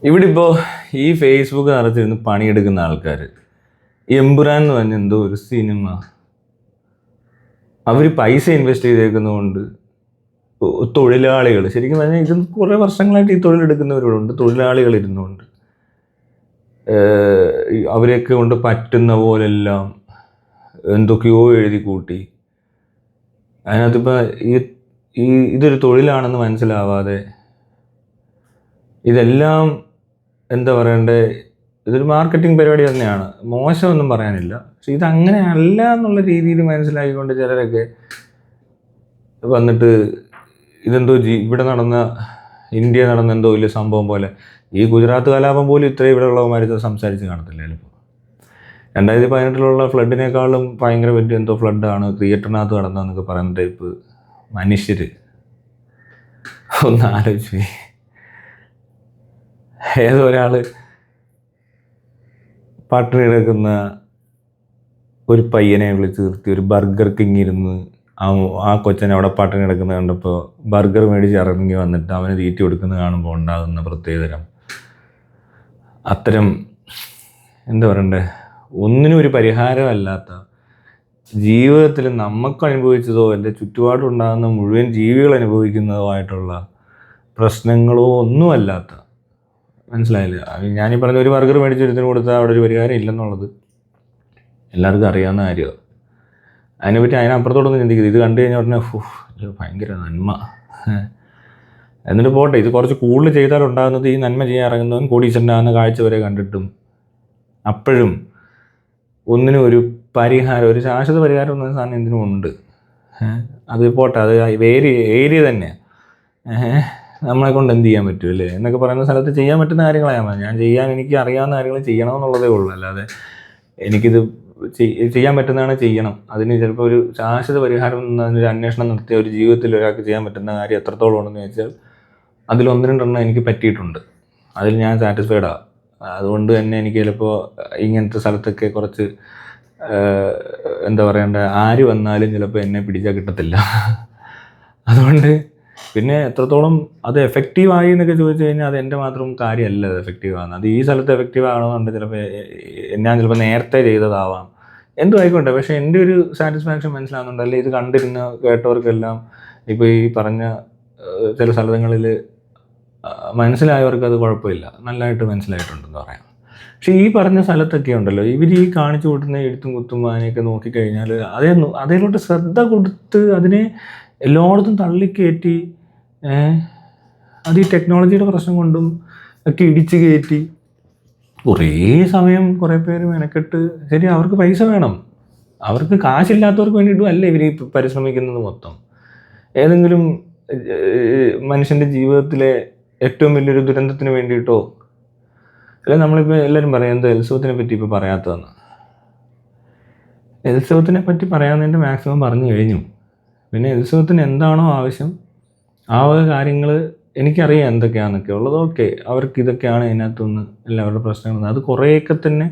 ഇവിടെ ഇപ്പോൾ ഈ ഫേസ്ബുക്ക് നിറച്ചിരുന്ന് പണിയെടുക്കുന്ന ആൾക്കാർ എമ്പുരാൻ എന്ന് പറഞ്ഞ എന്തോ ഒരു സിനിമ അവർ പൈസ ഇൻവെസ്റ്റ് ചെയ്തേക്കുന്നതുകൊണ്ട് തൊഴിലാളികൾ ശരിക്കും പറഞ്ഞാൽ ഇത് കുറേ വർഷങ്ങളായിട്ട് ഈ തൊഴിലെടുക്കുന്നവരോടുണ്ട് തൊഴിലാളികൾ ഇരുന്നുകൊണ്ട് അവരെയൊക്കെ കൊണ്ട് പറ്റുന്ന പോലെല്ലാം എന്തൊക്കെയോ എഴുതി കൂട്ടി അതിനകത്തിപ്പോൾ ഇതൊരു തൊഴിലാണെന്ന് മനസ്സിലാവാതെ ഇതെല്ലാം എന്താ പറയണ്ടേ, ഇതൊരു മാർക്കറ്റിംഗ് പരിപാടി തന്നെയാണ്, മോശമൊന്നും പറയാനില്ല. പക്ഷെ ഇതങ്ങനെ അല്ല എന്നുള്ള രീതിയിൽ മനസ്സിലാക്കിക്കൊണ്ട് ചിലരൊക്കെ വന്നിട്ട് ഇതെന്തോ ഇവിടെ ഇന്ത്യ നടന്ന എന്തോ വലിയ സംഭവം പോലെ, ഈ ഗുജറാത്ത് കലാപം പോലും ഇത്രയും ഇവിടെ ഉള്ളവന്മാർ സംസാരിച്ച് കാണത്തില്ല ചിലപ്പോൾ. 2018 ഫ്ലഡിനേക്കാളും ഭയങ്കര വലിയ എന്തോ ഫ്ലഡാണ് തിയേറ്ററിനകത്ത് നടന്നതെന്നൊക്കെ പറയുന്ന ടൈപ്പ് മനുഷ്യർ ഒന്ന് ആലോചിച്ച്. ഏതോ ഒരാൾ പട്ടിണി കിടക്കുന്ന ഒരു പയ്യനെ വിളിച്ച് നിർത്തി ഒരു ബർഗർ കിങ് ഇരുന്ന് ആ കൊച്ചനെ അവിടെ പട്ടിണി കിടക്കുന്നത് കണ്ടപ്പോൾ ബർഗർ മേടിച്ച് ഇറങ്ങി വന്നിട്ട് അവന് തീറ്റി കൊടുക്കുന്നത് കാണുമ്പോൾ ഉണ്ടാകുന്ന പ്രത്യേകതരം അത്തരം എന്താ പറയണ്ടേ, ഒന്നിനും ഒരു പരിഹാരമല്ലാത്ത, ജീവിതത്തിൽ നമുക്ക് അനുഭവിച്ചതോ എൻ്റെ ചുറ്റുപാടുണ്ടാകുന്ന മുഴുവൻ ജീവികൾ അനുഭവിക്കുന്നതോ പ്രശ്നങ്ങളോ ഒന്നുമല്ലാത്ത, മനസ്സിലായില്ല. ഞാനീ പറഞ്ഞ ഒരു ബർഗർ മേടിച്ചൊരുത്തിന് കൊടുത്താൽ അവിടെ ഒരു പരിഹാരം ഇല്ലെന്നുള്ളത് എല്ലാവർക്കും അറിയാവുന്ന കാര്യമാണ്. അതിനെപ്പറ്റി അതിനപ്പുറത്തോടൊന്നും ചിന്തിക്കുന്നത്. ഇത് കണ്ടു കഴിഞ്ഞാൽ പറഞ്ഞാൽ ഇത് ഭയങ്കര നന്മ, എന്നിട്ട് പോട്ടെ, ഇത് കുറച്ച് കൂടുതൽ ചെയ്താലുണ്ടാകുന്നത് ഈ നന്മ ചെയ്യാൻ ഇറങ്ങുന്നവൻ കോടീശ്വരനാകുന്ന കാഴ്ച വരെ കണ്ടിട്ടും അപ്പോഴും ഒന്നിനും ഒരു പരിഹാരം, ഒരു ശാശ്വത പരിഹാരം എന്ന സാധനം എന്തിനും ഉണ്ട്. അത് പോട്ടെ, അത് ഏരിയ തന്നെ നമ്മളെ കൊണ്ട് എന്ത് ചെയ്യാൻ പറ്റും അല്ലേ എന്നൊക്കെ പറയുന്ന സ്ഥലത്ത് ചെയ്യാൻ പറ്റുന്ന കാര്യങ്ങളാണ് എനിക്ക് അറിയാവുന്ന കാര്യങ്ങൾ ചെയ്യണമെന്നുള്ളതേ ഉള്ളൂ. അല്ലാതെ എനിക്കിത് ചെയ്യാൻ പറ്റുന്നതാണ് ചെയ്യണം, അതിന് ചിലപ്പോൾ ഒരു ശാശ്വത പരിഹാരം എന്നൊരു അന്വേഷണം നടത്തിയ ഒരു ജീവിതത്തിൽ ഒരാൾക്ക് ചെയ്യാൻ പറ്റുന്ന കാര്യം എത്രത്തോളം ഉണ്ടെന്ന് വെച്ചാൽ അതിൽ 1-2 എനിക്ക് പറ്റിയിട്ടുണ്ട്, അതിൽ ഞാൻ സാറ്റിസ്ഫൈഡാണ്. അതുകൊണ്ട് തന്നെ എനിക്ക് ചിലപ്പോൾ ഇങ്ങനത്തെ സ്ഥലത്തൊക്കെ കുറച്ച് എന്താ പറയണ്ട, ആര് വന്നാലും ചിലപ്പോൾ എന്നെ പിടിച്ചാൽ കിട്ടത്തില്ല. അതുകൊണ്ട് പിന്നെ എത്രത്തോളം അത് എഫക്റ്റീവായി എന്നൊക്കെ ചോദിച്ചു കഴിഞ്ഞാൽ അത് എൻ്റെ മാത്രം കാര്യമല്ല അത് എഫക്റ്റീവ് ആകുന്നത്. അത് ഈ സ്ഥലത്ത് എഫക്റ്റീവ് ആകണമെന്നുണ്ട്, ഞാൻ ചിലപ്പോൾ നേരത്തെ ചെയ്തതാവാം, എന്തും ആയിക്കോട്ടെ. പക്ഷേ എൻ്റെ ഒരു സാറ്റിസ്ഫാക്ഷൻ മനസ്സിലാകുന്നുണ്ട്, അല്ലെ ഇത് കണ്ടിരുന്ന് കേട്ടവർക്കെല്ലാം ഇപ്പോൾ ഈ പറഞ്ഞ ചില സ്ഥലങ്ങളിൽ മനസ്സിലായവർക്ക് അത് കുഴപ്പമില്ല, നല്ലതായിട്ട് മനസ്സിലായിട്ടുണ്ടെന്ന് പറയാം. പക്ഷേ ഈ പറഞ്ഞ സ്ഥലത്തൊക്കെ ഉണ്ടല്ലോ, ഇവർ ഈ കാണിച്ചു കൂട്ടുന്ന എഴുത്തും കുത്തും അതിനെയൊക്കെ നോക്കിക്കഴിഞ്ഞാൽ അതിലോട്ട് ശ്രദ്ധ കൊടുത്ത് അതിനെ എല്ലായിടത്തും തള്ളിക്കയറ്റി, അത് ഈ ടെക്നോളജിയുടെ പ്രശ്നം കൊണ്ടും ഒക്കെ ഇടിച്ച് കയറ്റി കുറേ സമയം കുറേ പേര് മെനക്കെട്ട്, ശരി അവർക്ക് പൈസ വേണം, അവർക്ക് കാശില്ലാത്തവർക്ക് വേണ്ടിയിട്ടും അല്ല ഇവർ പരിശ്രമിക്കുന്നത് മൊത്തം. ഏതെങ്കിലും മനുഷ്യൻ്റെ ജീവിതത്തിലെ ഏറ്റവും വലിയൊരു ദുരന്തത്തിന് വേണ്ടിയിട്ടോ, അല്ലെ നമ്മളിപ്പോൾ എല്ലാവരും പറയാം എന്താ എൽസവത്തിനെ പറ്റി ഇപ്പോൾ പറയാത്തതെന്ന്. എൽസവത്തിനെ പറ്റി പറയാവുന്നതിൻ്റെ മാക്സിമം പറഞ്ഞു കഴിഞ്ഞു. പിന്നെ എൽസവത്തിന് എന്താണോ ആവശ്യം ആ വക കാര്യങ്ങൾ എനിക്കറിയാം എന്തൊക്കെയാണെന്നൊക്കെ ഉള്ളത്. ഓക്കെ, അവർക്ക് ഇതൊക്കെയാണ് ഇതിനകത്തുനിന്ന് എല്ലാവരുടെ പ്രശ്നങ്ങൾ. അത് കുറേയൊക്കെ തന്നെ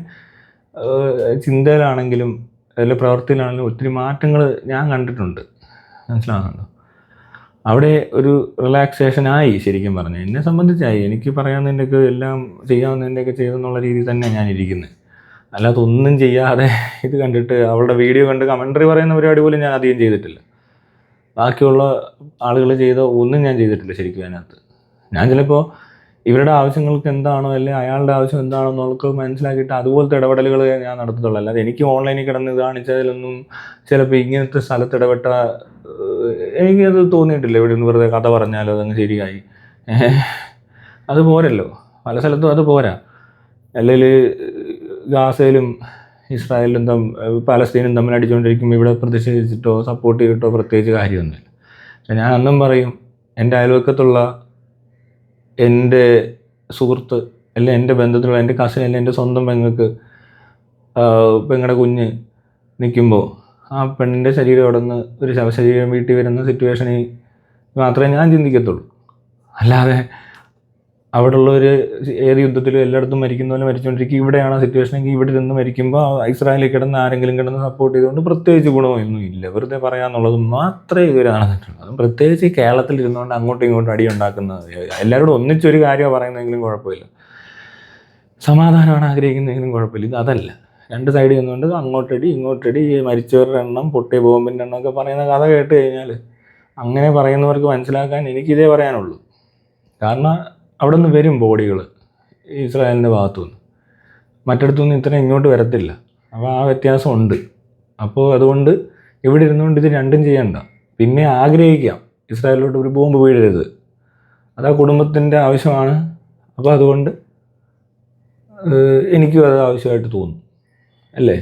ചിന്തയിലാണെങ്കിലും അതിലെ പ്രവൃത്തിയിലാണെങ്കിലും ഒത്തിരി മാറ്റങ്ങൾ ഞാൻ കണ്ടിട്ടുണ്ട്, മനസ്സിലാകുന്നുണ്ടോ? അവിടെ ഒരു റിലാക്സേഷനായി, ശരിക്കും പറഞ്ഞു എന്നെ സംബന്ധിച്ചായി. എനിക്ക് പറയാവുന്നതിൻ്റെയൊക്കെ എല്ലാം ചെയ്യാവുന്നതിൻ്റെയൊക്കെ ചെയ്തെന്നുള്ള രീതിയിൽ തന്നെ ഞാൻ ഇരിക്കുന്നത്. അല്ലാതെ ഒന്നും ചെയ്യാതെ ഇത് കണ്ടിട്ട് അവളുടെ വീഡിയോ കണ്ട് കമൻട്രി പറയുന്ന പരിപാടി പോലും ഞാൻ അധികം ചെയ്തിട്ടില്ല. ബാക്കിയുള്ള ആളുകൾ ചെയ്ത ഒന്നും ഞാൻ ചെയ്തിട്ടില്ല ശരിക്കും അതിനകത്ത്. ഞാൻ ചിലപ്പോൾ ഇവരുടെ ആവശ്യങ്ങൾക്ക് എന്താണോ അല്ലെങ്കിൽ അയാളുടെ ആവശ്യം എന്താണോ എന്നൊക്കെ മനസ്സിലാക്കിയിട്ട് അതുപോലത്തെ ഇടപെടലുകൾ ഞാൻ നടത്തത്തുള്ളൂ. അല്ലാതെ എനിക്ക് ഓൺലൈനിൽ കിടന്ന് കാണിച്ചതിലൊന്നും ചിലപ്പോൾ ഇങ്ങനത്തെ സ്ഥലത്ത് ഇടപെട്ട എനിക്കത് തോന്നിയിട്ടില്ല. ഇവിടെ നിന്ന് വെറുതെ കഥ പറഞ്ഞാലോ അതങ്ങ് ശരിയായി, അത് പോരല്ലോ. പല സ്ഥലത്തും അത് പോരാ. അല്ലെങ്കിൽ ഗാസയിലും ഇസ്രായേലും പാലസ്തീനും തമ്മിൽ അടിച്ചുകൊണ്ടിരിക്കുമ്പോൾ ഇവിടെ പ്രതിഷേധിച്ചിട്ടോ സപ്പോർട്ട് ചെയ്തിട്ടോ പ്രത്യേകിച്ച് കാര്യമൊന്നുമില്ല. പക്ഷെ ഞാൻ അന്നും പറയും, എൻ്റെ അയൽവക്കത്തുള്ള എൻ്റെ സുഹൃത്ത് അല്ലെ എൻ്റെ ബന്ധത്തിലുള്ള എൻ്റെ കസിൻ അല്ലെ എൻ്റെ സ്വന്തം പെങ്ങളുടെ കുഞ്ഞ് നിൽക്കുമ്പോൾ ആ പെണ്ണിൻ്റെ ശരീരം അവിടെ നിന്ന് ഒരു ശവശരീരം വീട്ടിൽ വരുന്ന സിറ്റുവേഷനിൽ മാത്രമേ ഞാൻ ചിന്തിക്കത്തുള്ളൂ. അല്ലാതെ അവിടെ ഉള്ളവർ ഏത് യുദ്ധത്തിലും എല്ലായിടത്തും മരിക്കുന്ന പോലെ മരിച്ചുകൊണ്ടിരിക്കും. ഇവിടെയാണ് ആ സിറ്റുവേഷനെങ്കിൽ ഇവിടെ നിന്ന് മരിക്കുമ്പോൾ ഇസ്രായേലിൽ കിടന്ന് ആരെങ്കിലും കിടന്ന് സപ്പോർട്ട് ചെയ്തുകൊണ്ട് പ്രത്യേകിച്ച് ഗുണമൊന്നും ഇല്ല. വെറുതെ പറയാന്നുള്ളത് മാത്രമേ ഇവർ നടന്നിട്ടുള്ളൂ. അതും പ്രത്യേകിച്ച് കേരളത്തിൽ ഇരുന്നുകൊണ്ട് അങ്ങോട്ടും ഇങ്ങോട്ടും അടി ഉണ്ടാക്കുന്നത്. എല്ലാവരോടും ഒന്നിച്ചൊരു കാര്യമാണ് പറയുന്നതെങ്കിലും കുഴപ്പമില്ല. സമാധാനമാണ് ആഗ്രഹിക്കുന്നതെങ്കിലും കുഴപ്പമില്ല. ഇത് അതല്ല. രണ്ട് സൈഡിൽ നിന്നുകൊണ്ട് അങ്ങോട്ടടി ഇങ്ങോട്ടടി, മരിച്ചവരുടെ എണ്ണം, പൊട്ടിയ ബോംബിൻ്റെ എണ്ണം ഒക്കെ പറയുന്ന കഥ കേട്ട് കഴിഞ്ഞാൽ അങ്ങനെ പറയുന്നവർക്ക് മനസ്സിലാക്കാൻ എനിക്കിതേ പറയാനുള്ളൂ. കാരണം അവിടെ നിന്ന് വരും ബോഡികൾ ഇസ്രായേലിൻ്റെ ഭാഗത്തുനിന്ന്, മറ്റിടത്തുനിന്ന് ഇത്രയും ഇങ്ങോട്ട് വരത്തില്ല. അപ്പോൾ ആ വ്യത്യാസമുണ്ട്. അപ്പോൾ അതുകൊണ്ട് ഇവിടെ ഇരുന്നുകൊണ്ട് ഇത് രണ്ടും ചെയ്യണ്ട. പിന്നെ ആഗ്രഹിക്കാം ഇസ്രായേലിലോട്ട് ഒരു ബോംബ് വീഴരുത്, അത് ആ കുടുംബത്തിൻ്റെ ആവശ്യമാണ്. അപ്പോൾ അതുകൊണ്ട് എനിക്കും അത് ആവശ്യമായിട്ട് തോന്നും, അല്ലേ?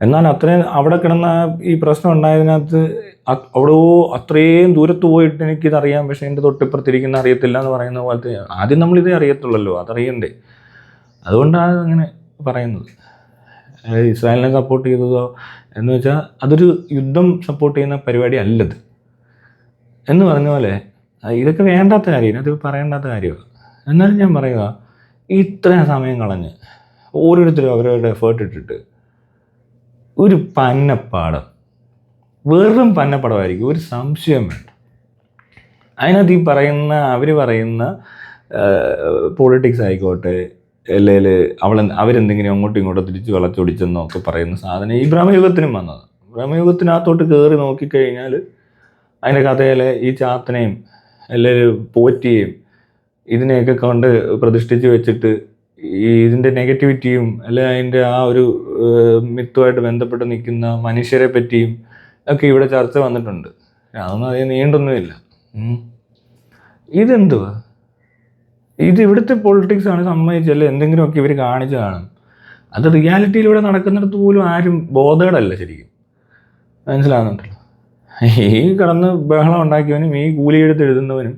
എന്നാൽ അത്രയും അവിടെ കിടന്ന ഈ പ്രശ്നം ഉണ്ടായതിനകത്ത് അവിടെ അത്രയും ദൂരത്ത് പോയിട്ട് എനിക്കിതറിയാം, പക്ഷേ എൻ്റെ തൊട്ടിപ്പുറത്തിരിക്കുന്ന അറിയത്തില്ല എന്ന് പറയുന്ന പോലത്തെ, ആദ്യം നമ്മളിതേ അറിയത്തുള്ളല്ലോ, അതറിയണ്ടേ? അതുകൊണ്ടാണ് അങ്ങനെ പറയുന്നത്. ഇസ്രായേലിനെ സപ്പോർട്ട് ചെയ്തതോ എന്ന് വെച്ചാൽ അതൊരു യുദ്ധം സപ്പോർട്ട് ചെയ്യുന്ന പരിപാടി അല്ലത് എന്ന് പറഞ്ഞ പോലെ. ഇതൊക്കെ വേണ്ടാത്ത കാര്യം, അത് പറയേണ്ടാത്ത കാര്യമാണ്. എന്നാലും ഞാൻ പറയുക, ഇത്രയും സമയം കളഞ്ഞ് ഓരോരുത്തരും അവരവരുടെ എഫേർട്ട് ഇട്ടിട്ട് ഒരു പന്നപ്പാടം, വെറും പന്നപ്പടമായിരിക്കും, ഒരു സംശയം വേണ്ട. അതിനകത്ത് ഈ പറയുന്ന അവർ പറയുന്ന പൊളിറ്റിക്സ് ആയിക്കോട്ടെ, അല്ലെങ്കിൽ അവരെന്തെങ്കിലും അങ്ങോട്ടും ഇങ്ങോട്ടും തിരിച്ച് വളച്ചൊടിച്ചെന്നൊക്കെ പറയുന്ന സാധനം ഈ ബ്രഹ്മയുഗത്തിനും വന്നത്. ബ്രഹ്മയുഗത്തിനകത്തോട്ട് കയറി നോക്കിക്കഴിഞ്ഞാൽ അതിൻ്റെ കഥയിലെ ഈ ചാത്തനെയും അല്ലെങ്കിൽ പോറ്റിയെയും ഇതിനെയൊക്കെ കൊണ്ട് പ്രതിഷ്ഠിച്ച് വെച്ചിട്ട് ഇതിൻ്റെ നെഗറ്റിവിറ്റിയും അല്ലെങ്കിൽ അതിൻ്റെ ആ ഒരു മിത്തുമായിട്ട് ബന്ധപ്പെട്ട് നിൽക്കുന്ന മനുഷ്യരെ പറ്റിയും ഒക്കെ ഇവിടെ ചർച്ച വന്നിട്ടുണ്ട്. അതൊന്നും അതേ നീണ്ടൊന്നുമില്ല. ഇതെന്തുവാ ഇത്? ഇവിടുത്തെ പൊളിറ്റിക്സ് ആണ് സമ്മതിച്ചല്ലേ, എന്തെങ്കിലുമൊക്കെ ഇവർ കാണിച്ചു കാണും. അത് റിയാലിറ്റിയിലൂടെ നടക്കുന്നിടത്ത് പോലും ആരും ബോധേഡല്ല ശരിക്കും, മനസ്സിലാകുന്നുണ്ടല്ലോ. ഈ കിടന്ന് ബഹളം ഉണ്ടാക്കിയവനും ഈ കൂലിയെടുത്ത് എഴുതുന്നവനും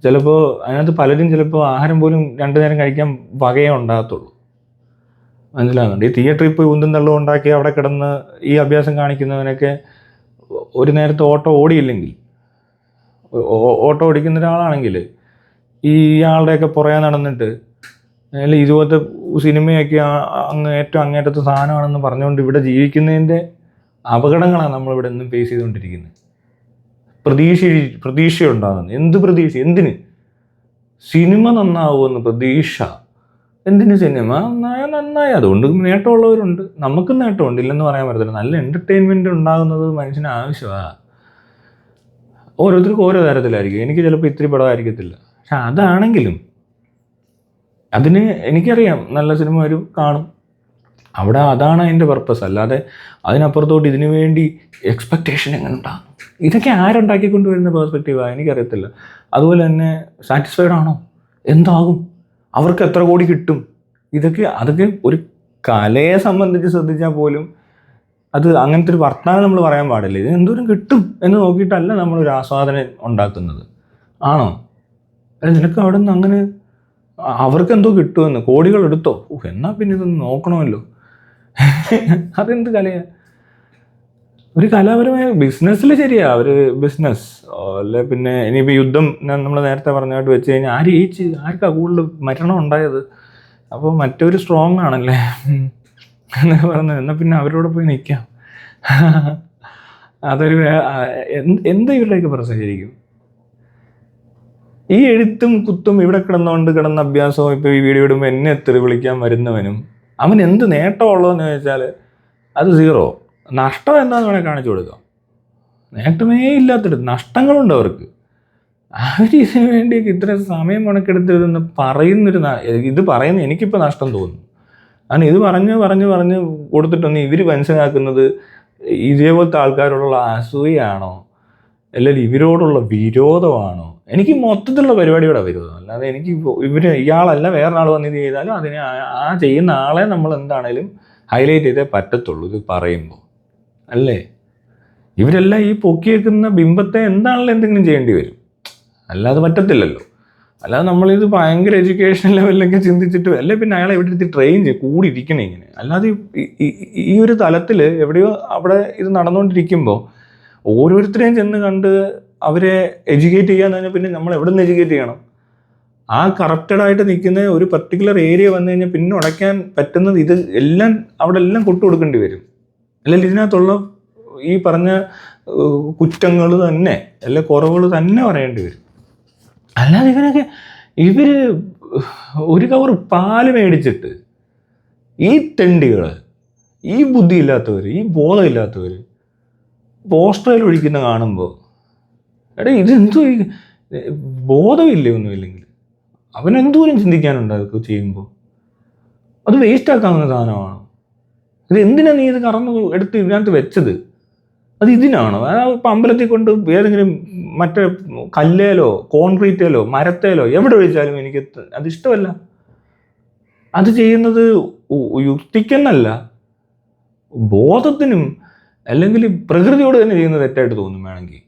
ചിലപ്പോൾ അതിനകത്ത് പലരും ചിലപ്പോൾ ആഹാരം പോലും 2 നേരം കഴിക്കാൻ വകയേ ഉണ്ടാകത്തുള്ളൂ, മനസ്സിലാകുന്നുണ്ട്. ഈ തിയേറ്ററിൽ പോയി ഉന്തും തള്ളും ഉണ്ടാക്കി അവിടെ കിടന്ന് ഈ അഭ്യാസം കാണിക്കുന്നവനൊക്കെ ഒരു നേരത്തെ ഓട്ടോ ഓടിയില്ലെങ്കിൽ, ഓട്ടോ ഓടിക്കുന്ന ഒരാളാണെങ്കിൽ ഇയാളുടെയൊക്കെ പുറകെ നടന്നിട്ട് അല്ലെങ്കിൽ ഇതുപോലത്തെ സിനിമയൊക്കെ ഏറ്റവും അങ്ങേറ്റത്തെ സാധനമാണെന്ന് പറഞ്ഞുകൊണ്ട് ഇവിടെ ജീവിക്കുന്നതിൻ്റെ അപകടങ്ങളാണ് നമ്മളിവിടെ നിന്നും ഫേസ് ചെയ്തുകൊണ്ടിരിക്കുന്നത്. പ്രതീക്ഷയുണ്ടാകുന്നത്. എന്ത് പ്രതീക്ഷ? എന്തിന്? സിനിമ നന്നാവുമെന്ന് പ്രതീക്ഷ. എന്തിന്? സിനിമ നന്നായി അതുകൊണ്ട് നേട്ടമുള്ളവരുണ്ട്, നമുക്കും നേട്ടമുണ്ട്, ഇല്ലെന്ന് പറയാൻ പറ്റത്തില്ല. നല്ല എൻ്റർടൈൻമെൻറ്റ് ഉണ്ടാകുന്നത് മനുഷ്യന് ആവശ്യമാണ്. ഓരോരുത്തർക്കും ഓരോ തരത്തിലായിരിക്കും. എനിക്ക് ചിലപ്പോൾ ഇത്തിരി പടമായിരിക്കത്തില്ല, പക്ഷെ അതാണെങ്കിലും അതിന് എനിക്കറിയാം നല്ല സിനിമ വരും, കാണും. അവിടെ അതാണ് അതിൻ്റെ പർപ്പസ്. അല്ലാതെ അതിനപ്പുറത്തോട്ട് ഇതിനു വേണ്ടി എക്സ്പെക്റ്റേഷൻ എങ്ങനെ ഉണ്ടാകും? ഇതൊക്കെ ആരുണ്ടാക്കിക്കൊണ്ട് വരുന്ന പേഴ്സ്പെക്റ്റീവാണ്, എനിക്കറിയത്തില്ല. അതുപോലെ തന്നെ സാറ്റിസ്ഫൈഡ് ആണോ? എന്താകും? അവർക്ക് എത്ര കോടി കിട്ടും? അതൊക്കെ ഒരു കലയെ സംബന്ധിച്ച് ശ്രദ്ധിച്ചാൽ പോലും അത് അങ്ങനത്തെ ഒരു വർത്തമാനം നമ്മൾ പറയാൻ പാടില്ല. ഇത് എന്തോരം കിട്ടും എന്ന് നോക്കിയിട്ടല്ല നമ്മളൊരു ആസ്വാദനം ഉണ്ടാക്കുന്നത്, ആണോ? അല്ല, നിനക്ക് അവിടെ നിന്ന് അങ്ങനെ അവർക്ക് എന്തോ കിട്ടുമെന്ന് കോടികൾ എടുത്തോ, എന്നാൽ പിന്നെ ഇതൊന്ന് നോക്കണമല്ലോ. അതെന്ത് കലയാണ്? ഒരു കലാപരമായ ബിസിനസ്സിൽ ശരിയാ, ഒരു ബിസിനസ് അല്ലെ. പിന്നെ ഇനിയിപ്പോൾ യുദ്ധം നമ്മൾ നേരത്തെ പറഞ്ഞായിട്ട് വെച്ച് കഴിഞ്ഞാൽ ആര് ജയിച്ച്, ആർക്കാ കൂടുതൽ മരണം ഉണ്ടായത്? അപ്പോൾ മറ്റൊരു സ്ട്രോങ് ആണല്ലേ എന്നൊക്കെ പറഞ്ഞത്. എന്നാൽ പിന്നെ അവരോട് പോയി നിൽക്കാം. അതൊരു എന്താ ഇവരുടെയൊക്കെ പ്രശ്നം ശരിക്കും? ഈ എഴുത്തും കുത്തും ഇവിടെ കിടന്ന അഭ്യാസവും ഇപ്പോൾ ഈ വീഡിയോ ഇടുമ്പോൾ എന്നെ തെറി വിളിക്കാൻ വരുന്നവനും അവൻ എന്ത് നേട്ടമുള്ളതെന്ന് ചോദിച്ചാൽ അത് സീറോ. നഷ്ടം എന്താണെന്ന് വേണേൽ കാണിച്ചു കൊടുക്കാം. നേട്ടമേ ഇല്ലാത്തെടുത്ത് നഷ്ടങ്ങളുണ്ട് അവർക്ക്. അവർ ഇതിനു വേണ്ടി ഇത്ര സമയം മുടക്കെടുത്തിരുന്ന് ഇത് പറയുന്ന എനിക്കിപ്പോൾ നഷ്ടം തോന്നുന്നു. കാരണം ഇത് പറഞ്ഞ് കൊടുത്തിട്ടൊന്ന് ഇവർ മനസ്സിലാക്കുന്നത് ഇതേപോലത്തെ ആൾക്കാരോടുള്ള അസൂയാണോ അല്ലെങ്കിൽ ഇവരോടുള്ള വിരോധമാണോ? എനിക്ക് മൊത്തത്തിലുള്ള പരിപാടിയുടെ വിരോധം. അല്ലാതെ എനിക്ക് ഇയാളല്ല വേറൊരാൾ വന്ന് ഇത് ചെയ്താലും അതിനെ ആ ചെയ്യുന്ന ആളെ നമ്മൾ എന്താണേലും ഹൈലൈറ്റ് ചെയ്തേ പറ്റത്തുള്ളൂ ഇത് പറയുമ്പോൾ, അല്ലേ? ഇവരെല്ലാം ഈ പൊക്കി വെക്കുന്ന ബിംബത്തെ എന്താണല്ലോ എന്തെങ്കിലും ചെയ്യേണ്ടി വരും, അല്ലാതെ പറ്റത്തില്ലല്ലോ. അല്ലാതെ നമ്മളിത് ഭയങ്കര എഡ്യൂക്കേഷൻ ലെവലിലൊക്കെ ചിന്തിച്ചിട്ട് അല്ലേ പിന്നെ അയാളെ എവിടെ എടുത്ത് ട്രെയിൻ കൂടിയിരിക്കണേ ഇങ്ങനെ. അല്ലാതെ ഈ ഒരു തലത്തിൽ എവിടെയോ അവിടെ ഇത് നടന്നുകൊണ്ടിരിക്കുമ്പോൾ ഓരോരുത്തരെയും ചെന്ന് കണ്ട് അവരെ എഡ്യൂക്കേറ്റ് ചെയ്യാന്ന് പറഞ്ഞാൽ പിന്നെ നമ്മൾ എവിടെ നിന്ന് എഡ്യൂക്കേറ്റ് ചെയ്യണം? ആ കറപ്റ്റഡായിട്ട് നിൽക്കുന്ന ഒരു പർട്ടിക്കുലർ ഏരിയ വന്നു കഴിഞ്ഞാൽ പിന്നെ ഉടയ്ക്കാൻ പറ്റുന്നത് ഇത് എല്ലാം അവിടെ എല്ലാം കൊട്ടു കൊടുക്കേണ്ടി വരും. അല്ലെങ്കിൽ ഇതിനകത്തുള്ള ഈ പറഞ്ഞ കുറ്റങ്ങൾ തന്നെ അല്ലെ കുറവുകൾ തന്നെ പറയേണ്ടി വരും. അല്ലാതെ ഇവനൊക്കെ ഇവര് ഒരു കവർ പാല് മേടിച്ചിട്ട് ഈ തെണ്ടികൾ, ഈ ബുദ്ധിയില്ലാത്തവർ, ഈ ബോധമില്ലാത്തവർ പോസ്റ്ററിൽ ഒഴിക്കുന്ന കാണുമ്പോൾ എടാ ഇതെന്തോ ബോധമില്ലേ ഒന്നുമില്ലെങ്കിൽ അവനെന്തോരം ചിന്തിക്കാനുണ്ട് അതൊക്കെ ചെയ്യുമ്പോൾ. അത് വേസ്റ്റ് ആക്കാവുന്ന സാധനമാണോ? ഇത് എന്തിനാ നീ ഇത് കറന്ന് എടുത്ത് ഇതിനകത്ത് വെച്ചത്? അത് ഇതിനാണോ? ഇപ്പം അമ്പലത്തിൽ കൊണ്ട് ഏതെങ്കിലും മറ്റേ കല്ലേലോ കോൺക്രീറ്റേലോ മരത്തേലോ എവിടെ ഒഴിച്ചാലും എനിക്ക് അതിഷ്ടമല്ല. അത് ചെയ്യുന്നത് യുക്തിക്കെന്നല്ല, ബോധത്തിനും അല്ലെങ്കിൽ പ്രകൃതിയോട് തന്നെ ചെയ്യുന്നത് തെറ്റായിട്ട് തോന്നും വേണമെങ്കിൽ.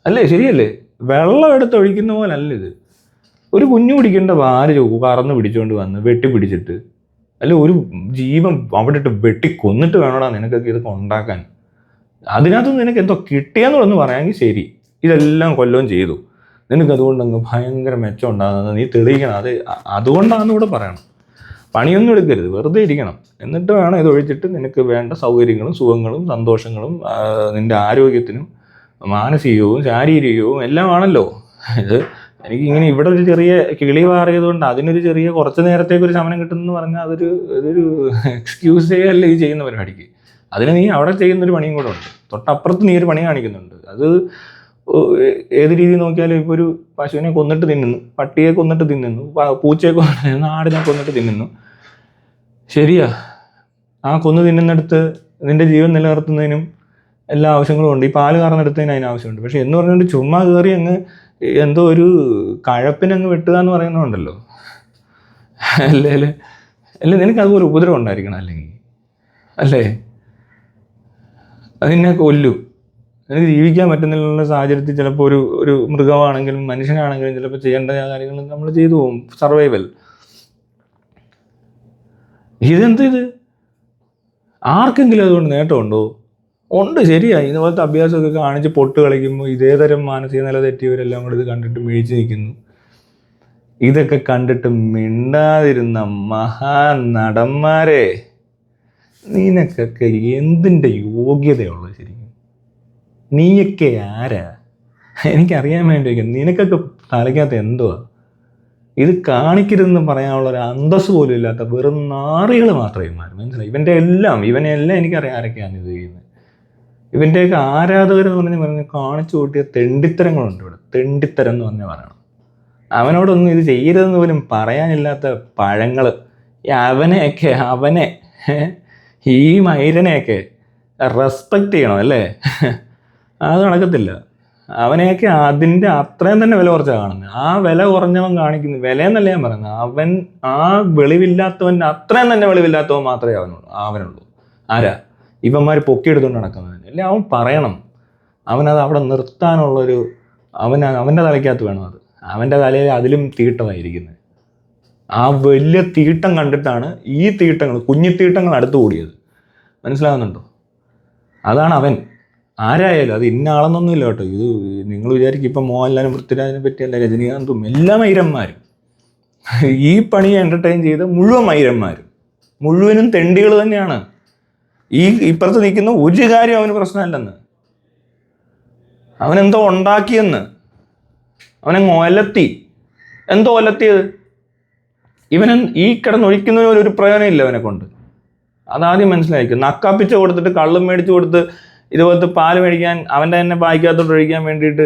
അല്ലേ? ശരിയല്ലേ? വെള്ളം എടുത്ത് ഒഴിക്കുന്ന പോലെ അല്ല ഇത്. ഒരു കുഞ്ഞു പിടിക്കേണ്ട പാല് കറന്ന് പിടിച്ചുകൊണ്ട് വന്ന് വെട്ടിപ്പിടിച്ചിട്ട്, അല്ല ഒരു ജീവൻ അവിടെ ഇട്ട് വെട്ടിക്കൊന്നിട്ട് വേണോടാ നിനക്കൊക്കെ ഇതൊക്കെ ഉണ്ടാക്കാൻ. അതിനകത്ത് നിനക്ക് എന്തോ കിട്ടിയെന്ന് പറയാമെങ്കിൽ ശരി, ഇതെല്ലാം കൊല്ലവും ചെയ്തു, നിനക്ക് അതുകൊണ്ടങ്ങ് ഭയങ്കര മെച്ചം ഉണ്ടാകുന്നത് നീ തെളിയിക്കണം. അതുകൊണ്ടാണെന്ന് കൂടെ പറയണം. പണിയൊന്നും എടുക്കരുത്, വെറുതെ ഇരിക്കണം. എന്നിട്ട് വേണം ഇത് ഒഴിച്ചിട്ട് നിനക്ക് വേണ്ട സൗകര്യങ്ങളും സുഖങ്ങളും സന്തോഷങ്ങളും നിൻ്റെ ആരോഗ്യത്തിനും മാനസികവും ശാരീരികവും എല്ലാം ആണല്ലോ. ഇത് എനിക്കിങ്ങനെ ഇവിടെ ഒരു ചെറിയ കിളി മാറിയത് കൊണ്ട് അതിനൊരു ചെറിയ കുറച്ച് നേരത്തേക്ക് ഒരു ശമനം കിട്ടുമെന്ന് പറഞ്ഞാൽ അതൊരു എക്സ്ക്യൂസേ അല്ല ഈ ചെയ്യുന്ന പരിപാടിക്ക്. അതിന് നീ അവിടെ ചെയ്യുന്നൊരു പണിയും കൂടെ ഉണ്ട്, തൊട്ടപ്പുറത്ത് നീ ഒരു പണി കാണിക്കുന്നുണ്ട്. അത് ഏത് രീതി നോക്കിയാലും ഇപ്പോൾ ഒരു പശുവിനെ കൊന്നിട്ട് തിന്നുന്നു, പട്ടിയെ കൊന്നിട്ട് തിന്നുന്നു, പൂച്ചയെ കൊന്നിട്ട് തിന്നുന്നു, ആടിനെ കൊന്നിട്ട് തിന്നുന്നു. ശരിയാ, ആ കൊന്നു തിന്നുന്നിടത്ത് നിന്റെ ജീവൻ നിലനിർത്തുന്നതിനും എല്ലാ ആവശ്യങ്ങളും ഉണ്ട്. ഈ പാല് കറന്നെടുത്തതിന് അതിന് ആവശ്യമുണ്ട്. പക്ഷെ എന്ന് പറഞ്ഞുകൊണ്ട് ചുമ്മാ കയറി അങ്ങ് എന്തോ ഒരു കഴപ്പിനങ്ങ് വെട്ടുക എന്ന് പറയുന്നുണ്ടല്ലോ. അല്ലേ നിനക്ക് അതുപോലെ ഉപദ്രവം ഉണ്ടായിരിക്കണം അല്ലെങ്കിൽ, അല്ലേ? അതിനെ കൊല്ലും. നിനക്ക് ജീവിക്കാൻ പറ്റുന്നില്ല സാഹചര്യത്തിൽ ചിലപ്പോൾ ഒരു മൃഗമാണെങ്കിലും മനുഷ്യനാണെങ്കിലും ചിലപ്പോൾ ചെയ്യേണ്ട കാര്യങ്ങൾ നമ്മൾ ചെയ്തു പോകും. സർവൈവൽ. ഇത് ആർക്കെങ്കിലും അതുകൊണ്ട് നേട്ടമുണ്ടോ? ഉണ്ട്, ശരിയായി. ഇതുപോലത്തെ അഭ്യാസമൊക്കെ കാണിച്ച് പൊട്ട് കളിക്കുമ്പോൾ ഇതേതരം മാനസിക നില തെറ്റിയവരെല്ലാം കൂടെ ഇത് കണ്ടിട്ട് മിഴിച്ച് നിൽക്കുന്നു. ഇതൊക്കെ കണ്ടിട്ട് മിണ്ടാതിരുന്ന മഹാനടന്മാരെ, നിനക്കൊക്കെ എന്തിൻ്റെ യോഗ്യതയുള്ളത് ശരിക്കും? നീയൊക്കെ ആരാ? എനിക്കറിയാൻ വേണ്ടി നിനക്കൊക്കെ തലയ്ക്കകത്ത് എന്തുവാ? ഇത് കാണിക്കരുതെന്ന് പറയാനുള്ള ഒരു അന്തസ് പോലും ഇല്ലാത്ത വെറും നാറികൾ മാത്രമേ മാറും. മനസ്സിലായി? ഇവനെല്ലാം എനിക്കറിയാം ആരൊക്കെയാണ് ഇത് ചെയ്യുന്നത്. ഇവൻ്റെയൊക്കെ ആരാധകരെന്ന് പറഞ്ഞ് കാണിച്ചു കൂട്ടിയ തെണ്ടിത്തരങ്ങളുണ്ട് ഇവിടെ. തെണ്ടിത്തരം എന്ന് പറഞ്ഞാൽ പറയണം. അവനോടൊന്നും ഇത് ചെയ്യരുതെന്ന് പോലും പറയാനില്ലാത്ത പഴങ്ങൾ. അവനെ ഈ മൈരനെയൊക്കെ റെസ്പെക്റ്റ് ചെയ്യണം, അല്ലേ? അത് നടക്കത്തില്ല. അവനെയൊക്കെ അതിൻ്റെ അത്രയും തന്നെ വില കുറച്ചാണ് കാണുന്നത്. ആ വില കുറഞ്ഞവൻ കാണിക്കുന്നു, വിലയെന്നല്ല ഞാൻ പറയുന്നത്, അവൻ ആ വെളിവില്ലാത്തവൻ്റെ അത്രയും തന്നെ വെളിവില്ലാത്തവൻ മാത്രമേ അവനുള്ളൂ. ആരാ? ഇവന്മാർ പൊക്കിയെടുത്തുകൊണ്ട് നടക്കുന്നതിന്. അല്ലെ അവൻ പറയണം. അവനത് അവിടെ നിർത്താനുള്ളൊരു അവൻ്റെ തലയ്ക്കകത്ത് വേണം അത്. അവൻ്റെ തലയിൽ അതിലും തീട്ടമായിരിക്കുന്നത്. ആ വലിയ തീട്ടം കണ്ടിട്ടാണ് ഈ തീട്ടങ്ങൾ, കുഞ്ഞിത്തീട്ടങ്ങൾ അടുത്ത് കൂടിയത്. മനസ്സിലാകുന്നുണ്ടോ? അതാണ് അവൻ. ആരായാലും അത് ഇന്ന ആളെന്നൊന്നുമില്ല കേട്ടോ. ഇത് നിങ്ങൾ വിചാരിക്കും ഇപ്പം മോഹൻലാലും പൃഥ്വിരാജിനെ പറ്റിയല്ല, രജനീകാന്തും എല്ലാ മൈരന്മാരും, ഈ പണിയെ എൻ്റർടൈൻ ചെയ്ത മുഴുവൻ മൈരന്മാരും മുഴുവനും തെണ്ടികൾ തന്നെയാണ്. ഇപ്പുറത്ത് നിൽക്കുന്ന ഒരു കാര്യം അവന് പ്രശ്നമല്ലെന്ന്. അവനെന്തോ ഉണ്ടാക്കിയെന്ന്, അവനങ്ങ് ഒലത്തി. എന്തോ ഒലത്തിയത്? ഈ കിടന്നൊഴിക്കുന്നതിന് ഒരു പ്രയോജനമില്ല അവനെ കൊണ്ട്. അതാദ്യം മനസ്സിലായിരിക്കും. നക്കാപ്പിച്ച കൊടുത്തിട്ട് കള്ളും മേടിച്ചു കൊടുത്ത് ഇതുപോലത്തെ പാല് മേടിക്കാൻ അവൻ്റെ തന്നെ ബായ്ക്കകത്തോട്ട് ഒഴിക്കാൻ വേണ്ടിയിട്ട്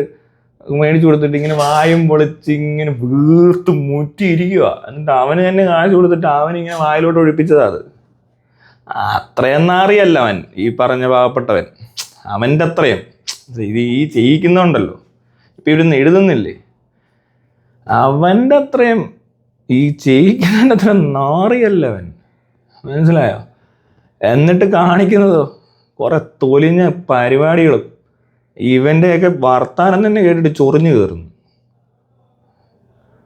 മേടിച്ചു കൊടുത്തിട്ട് ഇങ്ങനെ വായും പൊളിച്ച് ഇങ്ങനെ വീർത്ത് മുറ്റിയിരിക്കുക. എന്നിട്ട് അവന് തന്നെ കാശ് കൊടുത്തിട്ട് അവനിങ്ങനെ വായിലോട്ട് ഒഴിപ്പിച്ചതാ അത്. അത്രയും നാറിയല്ല അവൻ, ഈ പറഞ്ഞ പാവപ്പെട്ടവൻ. അവൻ്റെ അത്രയും ഇത് ഈ ചെയ്യിക്കുന്നുണ്ടല്ലോ, ഇപ്പം ഇവിടുന്ന് എഴുതുന്നില്ലേ, അവൻ്റെ അത്രയും ഈ ചെയ്യിക്കുന്നതിൻ്റെ അത്ര നാറിയല്ല അവൻ. മനസ്സിലായോ? എന്നിട്ട് കാണിക്കുന്നതോ കുറെ തൊലിഞ്ഞ പരിപാടികളും. ഇവൻ്റെയൊക്കെ വർത്താനം തന്നെ കേട്ടിട്ട് ചൊറിഞ്ഞു കയറുന്നു.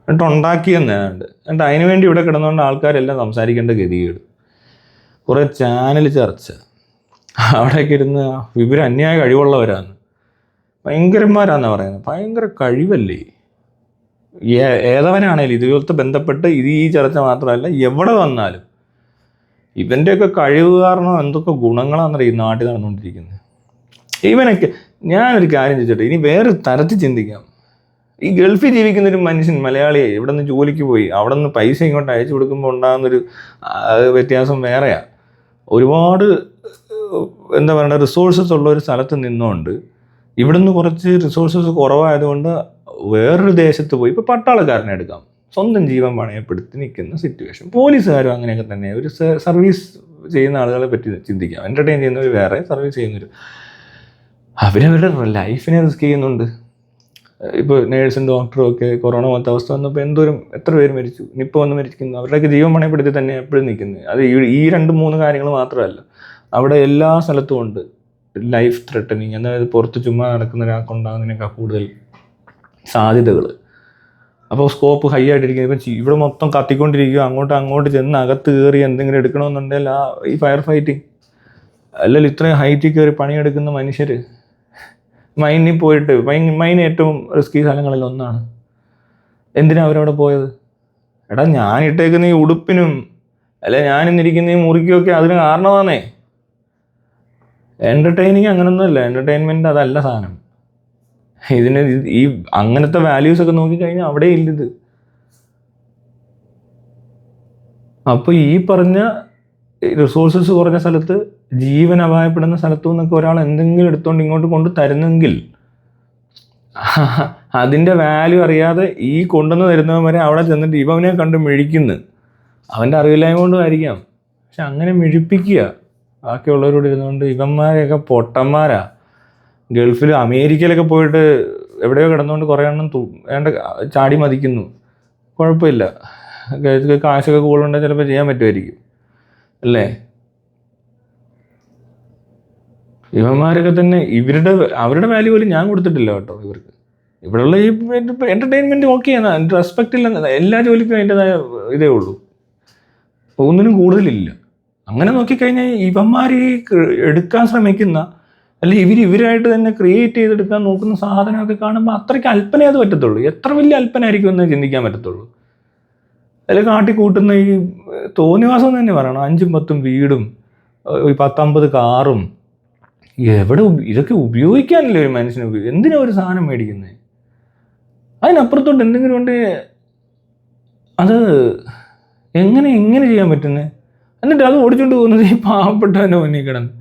എന്നിട്ട് ഉണ്ടാക്കിയെന്നുണ്ട്. എന്നിട്ട് അതിനു വേണ്ടി ഇവിടെ കിടന്നുകൊണ്ട് ആൾക്കാരെല്ലാം സംസാരിക്കേണ്ട ഗതികേട്. കുറേ ചാനൽ ചർച്ച, അവിടെയൊക്കെ ഇരുന്ന് ഇവർ അന്യായ കഴിവുള്ളവരാണ്, ഭയങ്കരന്മാരാന്നാണ് പറയുന്നത്. ഭയങ്കര കഴിവല്ലേ ഏതവനാണേലും ഇതുപോലത്തെ ബന്ധപ്പെട്ട് ഈ ചർച്ച മാത്രമല്ല എവിടെ വന്നാലും ഇവൻ്റെയൊക്കെ കഴിവ് കാരണം എന്തൊക്കെ ഗുണങ്ങളാണെന്നറിയാം ഈ നാട്ടിൽ നടന്നുകൊണ്ടിരിക്കുന്നത്. ഇവനൊക്കെ ഞാനൊരു കാര്യം ചോദിച്ചോട്ടെ, ഇനി വേറെ തരത്തിൽ ചിന്തിക്കാം. ഈ ഗൾഫിൽ ജീവിക്കുന്ന ഒരു മനുഷ്യൻ മലയാളിയെ ഇവിടെ നിന്ന് ജോലിക്ക് പോയി അവിടെ നിന്ന് പൈസ ഇങ്ങോട്ട് അയച്ചു കൊടുക്കുമ്പോൾ ഉണ്ടാകുന്നൊരു വ്യത്യാസം വേറെയാണ്. ഒരുപാട് എന്താ പറയുക റിസോഴ്സസ് ഉള്ള ഒരു സ്ഥലത്ത് നിന്നുകൊണ്ട് ഇവിടുന്ന് കുറച്ച് റിസോഴ്സസ് കുറവായതുകൊണ്ട് വേറൊരു ദേശത്ത് പോയി ഇപ്പോൾ പട്ടാളക്കാരനെ എടുക്കാം, സ്വന്തം ജീവൻ പണയപ്പെടുത്തി നിൽക്കുന്ന സിറ്റുവേഷൻ. പോലീസുകാരും അങ്ങനെയൊക്കെ തന്നെ. ഒരു സർവീസ് ചെയ്യുന്ന ആളുകളെ പറ്റി ചിന്തിക്കാം. എൻ്റർടൈൻ ചെയ്യുന്നവർ വേറെ, സർവീസ് ചെയ്യുന്നവർ അവരവരുടെ ലൈഫിനെ റിസ്ക് ചെയ്യുന്നുണ്ട്. ഇപ്പോൾ നേഴ്സും ഡോക്ടറും ഒക്കെ കൊറോണ പോലത്തെ അവസ്ഥ വന്നപ്പോൾ എത്ര പേര് മരിച്ചു, നിപ്പ വന്ന് മരിക്കുന്നു. അവരുടെയൊക്കെ ജീവൻ പണയപ്പെടുത്തി തന്നെ എപ്പോഴും നിൽക്കുന്നത്. അത് ഈ 2-3 കാര്യങ്ങൾ മാത്രമല്ല, അവിടെ എല്ലാ സ്ഥലത്തും ഉണ്ട് ലൈഫ് ത്രെട്ടനിങ്. അതായത് പുറത്ത് ചുമ്മാ നടക്കുന്ന ഒരാൾക്കുണ്ടാകുന്നതിനേക്കാൾ കൂടുതൽ സാധ്യതകൾ. അപ്പോൾ സ്കോപ്പ് ഹൈ ആയിട്ടിരിക്കുന്നത്. ഇപ്പം ഇവിടെ മൊത്തം കത്തിക്കൊണ്ടിരിക്കുക, അങ്ങോട്ട് ചെന്ന് അകത്ത് കയറി എന്തെങ്കിലും എടുക്കണമെന്നുണ്ടെങ്കിൽ ഈ ഫയർ ഫൈറ്റിങ് അല്ലെങ്കിൽ ഇത്രയും ഹൈറ്റിൽ കയറി പണിയെടുക്കുന്ന മനുഷ്യർ മൈനിൽ പോയിട്ട്, മൈൻ ഏറ്റവും റിസ്കി സ്ഥലങ്ങളിൽ ഒന്നാണ്. എന്തിനാണ് അവരവിടെ പോയത്? എടാ ഞാൻ ഇട്ടേക്കുന്ന ഈ ഉടുപ്പിനും അല്ലെ ഞാനിന്നിരിക്കുന്ന ഈ മുറിക്കുമൊക്കെ അതിന് കാരണമാണേ. എൻ്റർടൈനിങ് അങ്ങനൊന്നുമല്ല. എൻ്റർടൈൻമെൻറ്റ് അതല്ല സാധനം. ഇതിന് ഈ അങ്ങനത്തെ വാല്യൂസൊക്കെ നോക്കിക്കഴിഞ്ഞാൽ അവിടെ ഇല്ലിത്. അപ്പോൾ ഈ പറഞ്ഞ റിസോഴ്സസ് കുറഞ്ഞ സ്ഥലത്ത്, ജീവൻ അപായപ്പെടുന്ന സ്ഥലത്തു നിന്നൊക്കെ ഒരാൾ എന്തെങ്കിലും എടുത്തുകൊണ്ട് ഇങ്ങോട്ട് കൊണ്ട് തരുന്നെങ്കിൽ അതിൻ്റെ വാല്യൂ അറിയാതെ ഈ കൊണ്ടുവന്ന് തരുന്നവൻ വരെ അവിടെ ചെന്നിട്ട് ഇവനെ കണ്ട് മിഴിക്കുന്നു. അവൻ്റെ അറിവില്ലായ്മ കൊണ്ടുമായിരിക്കാം. പക്ഷെ അങ്ങനെ മിഴിപ്പിക്കുക ബാക്കിയുള്ളവരോട് ഇരുന്നുകൊണ്ട്. ഇവന്മാരെയൊക്കെ പൊട്ടന്മാരാ. ഗൾഫിൽ അമേരിക്കയിലൊക്കെ പോയിട്ട് എവിടെയോ കിടന്നുകൊണ്ട് കുറേ എണ്ണം വേണ്ട ചാടി മതിക്കുന്നു. കുഴപ്പമില്ല, കാശൊക്കെ കൂടുതലുണ്ടെങ്കിൽ ചിലപ്പോൾ ചെയ്യാൻ പറ്റുമായിരിക്കും അല്ലേ. ഇവന്മാരൊക്കെ തന്നെ അവരുടെ വാല്യൂ പോലും ഞാൻ കൊടുത്തിട്ടില്ല കേട്ടോ. ഇവിടെയുള്ള ഈ എൻ്റർടൈൻമെൻറ്റ് ഓക്കെയാണ്, റെസ്പെക്റ്റ് ഇല്ല. എല്ലാ ജോലിക്കും അതിൻ്റെതായ ഇതേ ഉള്ളൂ, ഒന്നിനും കൂടുതലില്ല. അങ്ങനെ നോക്കിക്കഴിഞ്ഞാൽ ഇവന്മാർ ഈ എടുക്കാൻ ശ്രമിക്കുന്ന അല്ലെങ്കിൽ ഇവരായിട്ട് തന്നെ ക്രിയേറ്റ് ചെയ്തെടുക്കാൻ നോക്കുന്ന സാധനമൊക്കെ കാണുമ്പോൾ അത്രയ്ക്ക് അല്പനേ അത് പറ്റത്തുള്ളൂ. എത്ര വലിയ അല്പനായിരിക്കും എന്ന് ചിന്തിക്കാൻ പറ്റത്തുള്ളൂ. അതിൽ കാട്ടിക്കൂട്ടുന്ന ഈ തോന്നിവാസം തന്നെ പറയണം. 5-10 വീടും 10-50 കാറും. ഇതൊക്കെ ഉപയോഗിക്കാനല്ലേ ഒരു മനുഷ്യനെ? എന്തിനാ ഒരു സാധനം മേടിക്കുന്നത്? അതിനപ്പുറത്തോട്ട് എന്തെങ്കിലും ഉണ്ട്. അത് എങ്ങനെ ചെയ്യാൻ പറ്റുന്നത്? എന്നിട്ട് അത് ഓടിച്ചുകൊണ്ട് പോകുന്നത് ഈ പാവപ്പെട്ടവൻ്റെ മുന്നിൽ കിടന്ന്,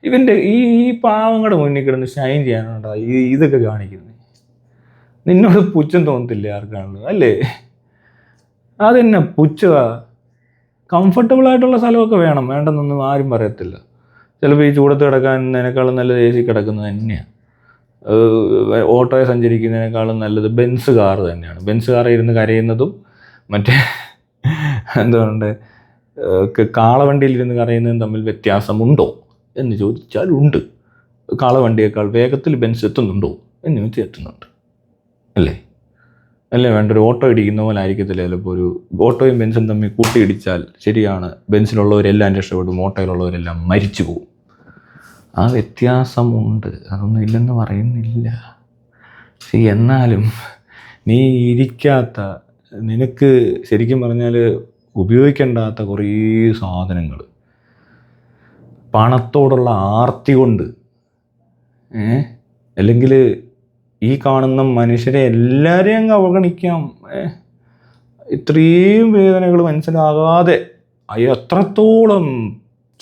ഇവൻ്റെ ഈ പാവങ്ങളുടെ മുന്നിൽ കിടന്ന് ഷൈൻ ചെയ്യാനുണ്ടോ ഇതൊക്കെ കാണിക്കുന്നത്? നിന്നോട് പുച്ഛം തോന്നത്തില്ലേ ആർക്കാണല്ലോ അല്ലേ? അതെന്നെ പുച്ഛമാ. കംഫർട്ടബിളായിട്ടുള്ള സ്ഥലമൊക്കെ വേണം, വേണ്ടെന്നൊന്നും ആരും പറയത്തില്ല. ചിലപ്പോൾ ഈ ചൂടത്ത് കിടക്കുന്നതിനേക്കാളും നല്ലത് AC കിടക്കുന്നത് തന്നെയാണ്. ഓട്ടോയെ സഞ്ചരിക്കുന്നതിനേക്കാളും നല്ലത് ബെൻസ് കാർ തന്നെയാണ്. ബെൻസ് കാർ ഇരുന്ന് കരയുന്നതും മറ്റേ എന്തുകൊണ്ട് കാളവണ്ടിയിലിരുന്ന് കരയുന്നതും തമ്മിൽ വ്യത്യാസമുണ്ടോ എന്ന് ചോദിച്ചാൽ ഉണ്ട്. കാളവണ്ടിയേക്കാൾ വേഗത്തിൽ ബെൻസ് എത്തുന്നുണ്ടോ എന്ന് ചോദിച്ചാൽ എത്തുന്നുണ്ട് അല്ലേ വേണ്ട. ഒരു ഓട്ടോ ഇടിക്കുന്ന പോലെ ആയിരിക്കത്തില്ല ചിലപ്പോൾ ഒരു ഓട്ടോയും ബെൻസും തമ്മിൽ കൂട്ടിയിടിച്ചാൽ. ശരിയാണ്, ബെൻസിലുള്ളവരെല്ലാം രക്ഷപ്പെടും, ഓട്ടോയിലുള്ളവരെല്ലാം മരിച്ചു പോകും. ആ വ്യത്യാസമുണ്ട്, അതൊന്നും ഇല്ലെന്ന് പറയുന്നില്ല. പക്ഷെ എന്നാലും നീ നിനക്ക് ശരിക്കും പറഞ്ഞാൽ ഉപയോഗിക്കേണ്ടാത്ത കുറേ സാധനങ്ങൾ പണത്തോടുള്ള ആർത്തി കൊണ്ട്, അല്ലെങ്കിൽ ഈ കാണുന്ന മനുഷ്യരെ എല്ലാവരെയും അങ്ങ് അവഗണിക്കാം. ഇത്രയും വേദനകൾ മനസ്സിലാകാതെ എത്രത്തോളം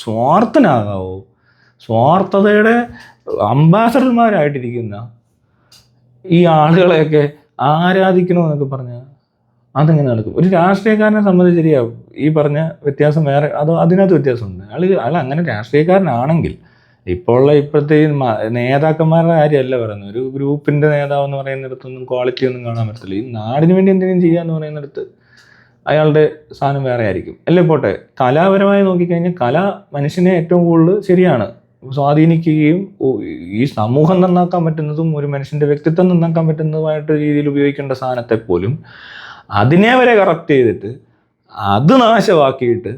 സ്വാർത്ഥനാകാവോ? സ്വാർത്ഥതയുടെ അംബാസഡർമാരായിട്ടിരിക്കുന്ന ഈ ആളുകളെയൊക്കെ ആരാധിക്കണമെന്നൊക്കെ പറഞ്ഞാൽ അതെങ്ങനെ നടക്കും? ഒരു രാഷ്ട്രീയക്കാരനെ സംബന്ധിച്ച് ശരിയാവും ഈ പറഞ്ഞ വ്യത്യാസം വേറെ, അതിനകത്ത് വ്യത്യാസമുണ്ട്. അയാൾ അങ്ങനെ രാഷ്ട്രീയക്കാരനാണെങ്കിൽ ഇപ്പോഴത്തെ നേതാക്കന്മാരുടെ കാര്യമല്ല പറയുന്നത്. ഒരു ഗ്രൂപ്പിൻ്റെ നേതാവെന്ന് പറയുന്നിടത്തൊന്നും ക്വാളിറ്റി ഒന്നും കാണാൻ പറ്റത്തില്ല. ഈ നാടിന് വേണ്ടി എന്തെങ്കിലും ചെയ്യാന്ന് പറയുന്നിടത്ത് അയാളുടെ സ്ഥാനം വേറെ ആയിരിക്കും അല്ലേ. പോട്ടെ, കലാപരമായി നോക്കിക്കഴിഞ്ഞാൽ കല മനുഷ്യനെ ഏറ്റവും കൂടുതൽ ശരിയാണ് സ്വാധീനിക്കുകയും ഈ സമൂഹം നന്നാക്കാൻ പറ്റുന്നതും ഒരു മനുഷ്യൻ്റെ വ്യക്തിത്വം നന്നാക്കാൻ പറ്റുന്നതുമായിട്ട് രീതിയിൽ ഉപയോഗിക്കേണ്ട സാധനത്തെ പോലും അതിനെ വരെ കറക്റ്റ് ചെയ്തിട്ട് അത് നാശമാക്കിയിട്ട്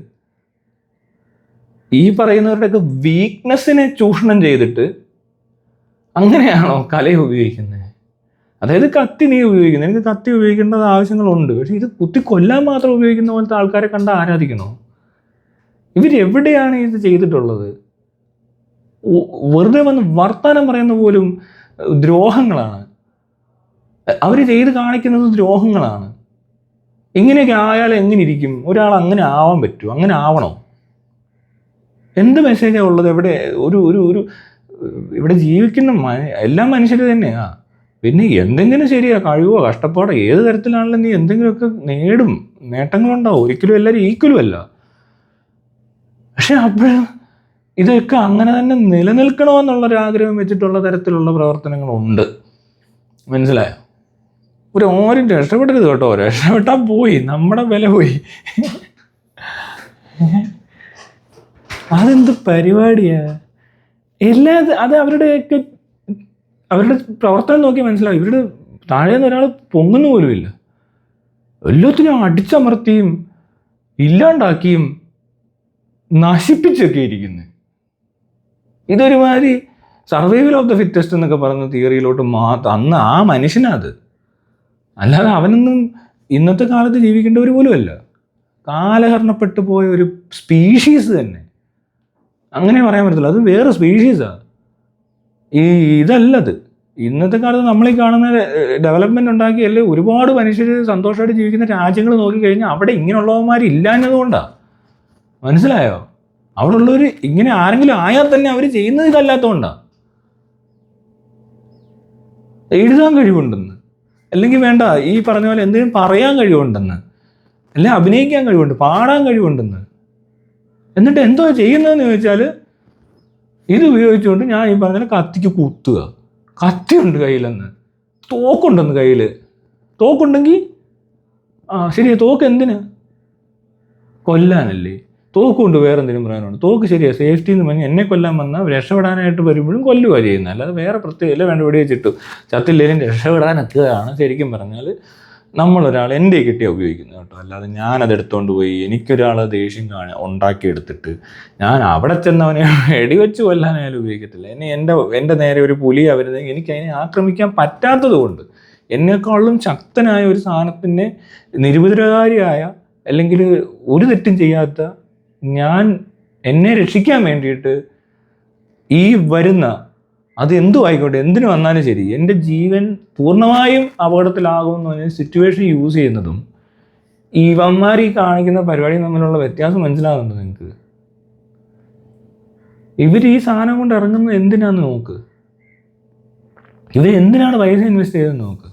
ഈ പറയുന്നവരുടെയൊക്കെ വീക്ക്നെസ്സിനെ ചൂഷണം ചെയ്തിട്ട് അങ്ങനെയാണോ കലയെ ഉപയോഗിക്കുന്നത്? അതായത് കത്തി നീ ഉപയോഗിക്കുന്നത്, എനിക്ക് കത്തി ഉപയോഗിക്കേണ്ടത് ആവശ്യങ്ങളുണ്ട്, പക്ഷെ ഇത് കുത്തി കൊല്ലാൻ മാത്രം ഉപയോഗിക്കുന്ന പോലത്തെ ആൾക്കാരെ കണ്ട് ആരാധിക്കണോ? ഇവരെവിടെയാണ് ഇത് ചെയ്തിട്ടുള്ളത്? വെറുതെ വന്ന് വർത്താനം പറയുന്ന പോലും ദ്രോഹങ്ങളാണ് അവർ ചെയ്ത് കാണിക്കുന്നത് ദ്രോഹങ്ങളാണ്. ഇങ്ങനെയൊക്കെ ആയാൽ എങ്ങനെ ഇരിക്കും? ഒരാൾ അങ്ങനെ ആവാൻ പറ്റുമോ? അങ്ങനെ ആവണോ? എന്ത് മെസ്സേജാണ് ഉള്ളത്? എവിടെ ഒരു ഒരു ഒരു ഇവിടെ ജീവിക്കുന്ന എല്ലാ മനുഷ്യർ തന്നെയാ. പിന്നെ എന്തെങ്കിലും ശരിയാ, കഴിവോ കഷ്ടപ്പാടോ ഏത് തരത്തിലാണെങ്കിലും നീ എന്തെങ്കിലുമൊക്കെ നേടും, നേട്ടങ്ങളുണ്ടാവും. ഒരിക്കലും എല്ലാവരും ഈക്വലും അല്ല. പക്ഷെ അപ്പോഴും ഇതൊക്കെ അങ്ങനെ തന്നെ നിലനിൽക്കണമെന്നുള്ളൊരാഗ്രഹം വെച്ചിട്ടുള്ള തരത്തിലുള്ള പ്രവർത്തനങ്ങളുണ്ട്. മനസ്സിലായോ? ആരും രക്ഷപ്പെടരുത് കേട്ടോ. രക്ഷപ്പെട്ടാൽ പോയി, നമ്മുടെ വില പോയി. അതെന്ത് പരിപാടിയാ? അത് അവരുടെ പ്രവർത്തനം നോക്കി മനസ്സിലാവും. ഇവരുടെ താഴേന്ന് ഒരാൾ പൊങ്ങുന്ന പോലുമില്ല. എല്ലാത്തിനും അടിച്ചമർത്തിയും ഇല്ലാണ്ടാക്കിയും നശിപ്പിച്ചൊക്കെ ഇരിക്കുന്നത്. ഇതൊരുമാതിരി സർവൈവൽ ഓഫ് ദ ഫിറ്റസ്റ്റ് എന്നൊക്കെ പറയുന്ന തിയറിയിലോട്ട് അന്ന് ആ മനുഷ്യനത്, അല്ലാതെ അവനൊന്നും ഇന്നത്തെ കാലത്ത് ജീവിക്കേണ്ടവർ പോലുമല്ല. കാലഹരണപ്പെട്ടു പോയ ഒരു സ്പീഷീസ് തന്നെ, അങ്ങനെ പറയാൻ പറ്റത്തില്ല. അത് വേറെ സ്പീഷീസാണ്. ഇതല്ലത്. ഇന്നത്തെ കാലത്ത് നമ്മളീ കാണുന്ന ഡെവലപ്മെൻറ്റ് ഉണ്ടാക്കിയല്ലേ ഒരുപാട് മനുഷ്യർ സന്തോഷമായിട്ട് ജീവിക്കുന്ന രാജ്യങ്ങൾ നോക്കിക്കഴിഞ്ഞാൽ അവിടെ ഇങ്ങനെയുള്ളവന്മാരില്ലാഞ്ഞതുകൊണ്ടാണ്. മനസ്സിലായോ? അവിടെ ഉള്ളവർ ഇങ്ങനെ ആരെങ്കിലും ആയാൽ തന്നെ അവർ ചെയ്യുന്നത് ഇതല്ലാത്തതുകൊണ്ടാണ്. എഴുതാൻ കഴിവുണ്ടെന്ന്, അല്ലെങ്കിൽ വേണ്ട ഈ പറഞ്ഞ പോലെ എന്തെങ്കിലും പറയാൻ കഴിവുണ്ടെന്ന്, അല്ലെങ്കിൽ അഭിനയിക്കാൻ കഴിവുണ്ട്, പാടാൻ കഴിവുണ്ടെന്ന്, എന്നിട്ട് എന്തോ ചെയ്യുന്നതെന്ന് ചോദിച്ചാൽ ഇത് ഉപയോഗിച്ചുകൊണ്ട് ഞാൻ ഈ പറഞ്ഞ കത്തിക്ക് കുത്തുക. കത്തിയുണ്ട് കയ്യിലെന്ന്, തോക്കുണ്ടെന്ന് കയ്യിൽ. തോക്കുണ്ടെങ്കിൽ ശരിയാ, തോക്ക് എന്തിനാ? കൊല്ലാനല്ലേ? തോക്കുകൊണ്ട് വേറെ എന്തെങ്കിലും പറയാനുണ്ട്? തോക്ക് ശരിയാ, സേഫ്റ്റി എന്ന് പറഞ്ഞാൽ എന്നെ കൊല്ലാൻ വന്നാൽ രക്ഷപ്പെടാനായിട്ട് വരുമ്പോഴും കൊല്ലുക ചെയ്യുന്നത്, അല്ലാതെ വേറെ പ്രത്യേകമല്ല. വേണ്ട വെടിവെച്ചിട്ടു ചത്തില്ലേലും രക്ഷപ്പെടാനെത്തുകയാണ് ശരിക്കും പറഞ്ഞാൽ നമ്മളൊരാൾ എൻ്റെ കിട്ടിയാൽ ഉപയോഗിക്കുന്നത് കേട്ടോ. അല്ലാതെ ഞാനതെടുത്തോണ്ട് പോയി എനിക്കൊരാൾ ദേഷ്യം ഉണ്ടാക്കിയെടുത്തിട്ട് ഞാൻ അവിടെ ചെന്നവനെ വെടിവെച്ച് കൊല്ലാനായാലും ഉപയോഗിക്കത്തില്ല. എൻ്റെ നേരെ ഒരു പുലി വരുന്നെങ്കിൽ എനിക്ക് അതിനെ ആക്രമിക്കാൻ പറ്റാത്തത് കൊണ്ട്, എന്നെക്കാളും ശക്തനായ ഒരു സാധനത്തിൻ്റെ നിരുപദ്രവകാരിയായ അല്ലെങ്കിൽ ഒരു തെറ്റും ചെയ്യാത്ത എന്നെ രക്ഷിക്കാൻ വേണ്ടിയിട്ട് ഈ വരുന്ന അത് എന്തും ആയിക്കോട്ടെ, എന്തിനു വന്നാലും ശരി, എൻ്റെ ജീവൻ പൂർണ്ണമായും അപകടത്തിലാകുമെന്ന് പറഞ്ഞ സിറ്റുവേഷൻ യൂസ് ചെയ്യുന്നതും ഇവന്മാർ ഈ കാണിക്കുന്ന പരിപാടിയും തമ്മിലുള്ള വ്യത്യാസം മനസ്സിലാകുന്നുണ്ടോ നിങ്ങൾക്ക്? ഇവർ ഈ സാധനം കൊണ്ട് ഇറങ്ങുന്നത് എന്തിനാന്ന് നോക്ക്. ഇവരെന്തിനാണ് പൈസ ഇൻവെസ്റ്റ് ചെയ്തെന്ന് നോക്ക്.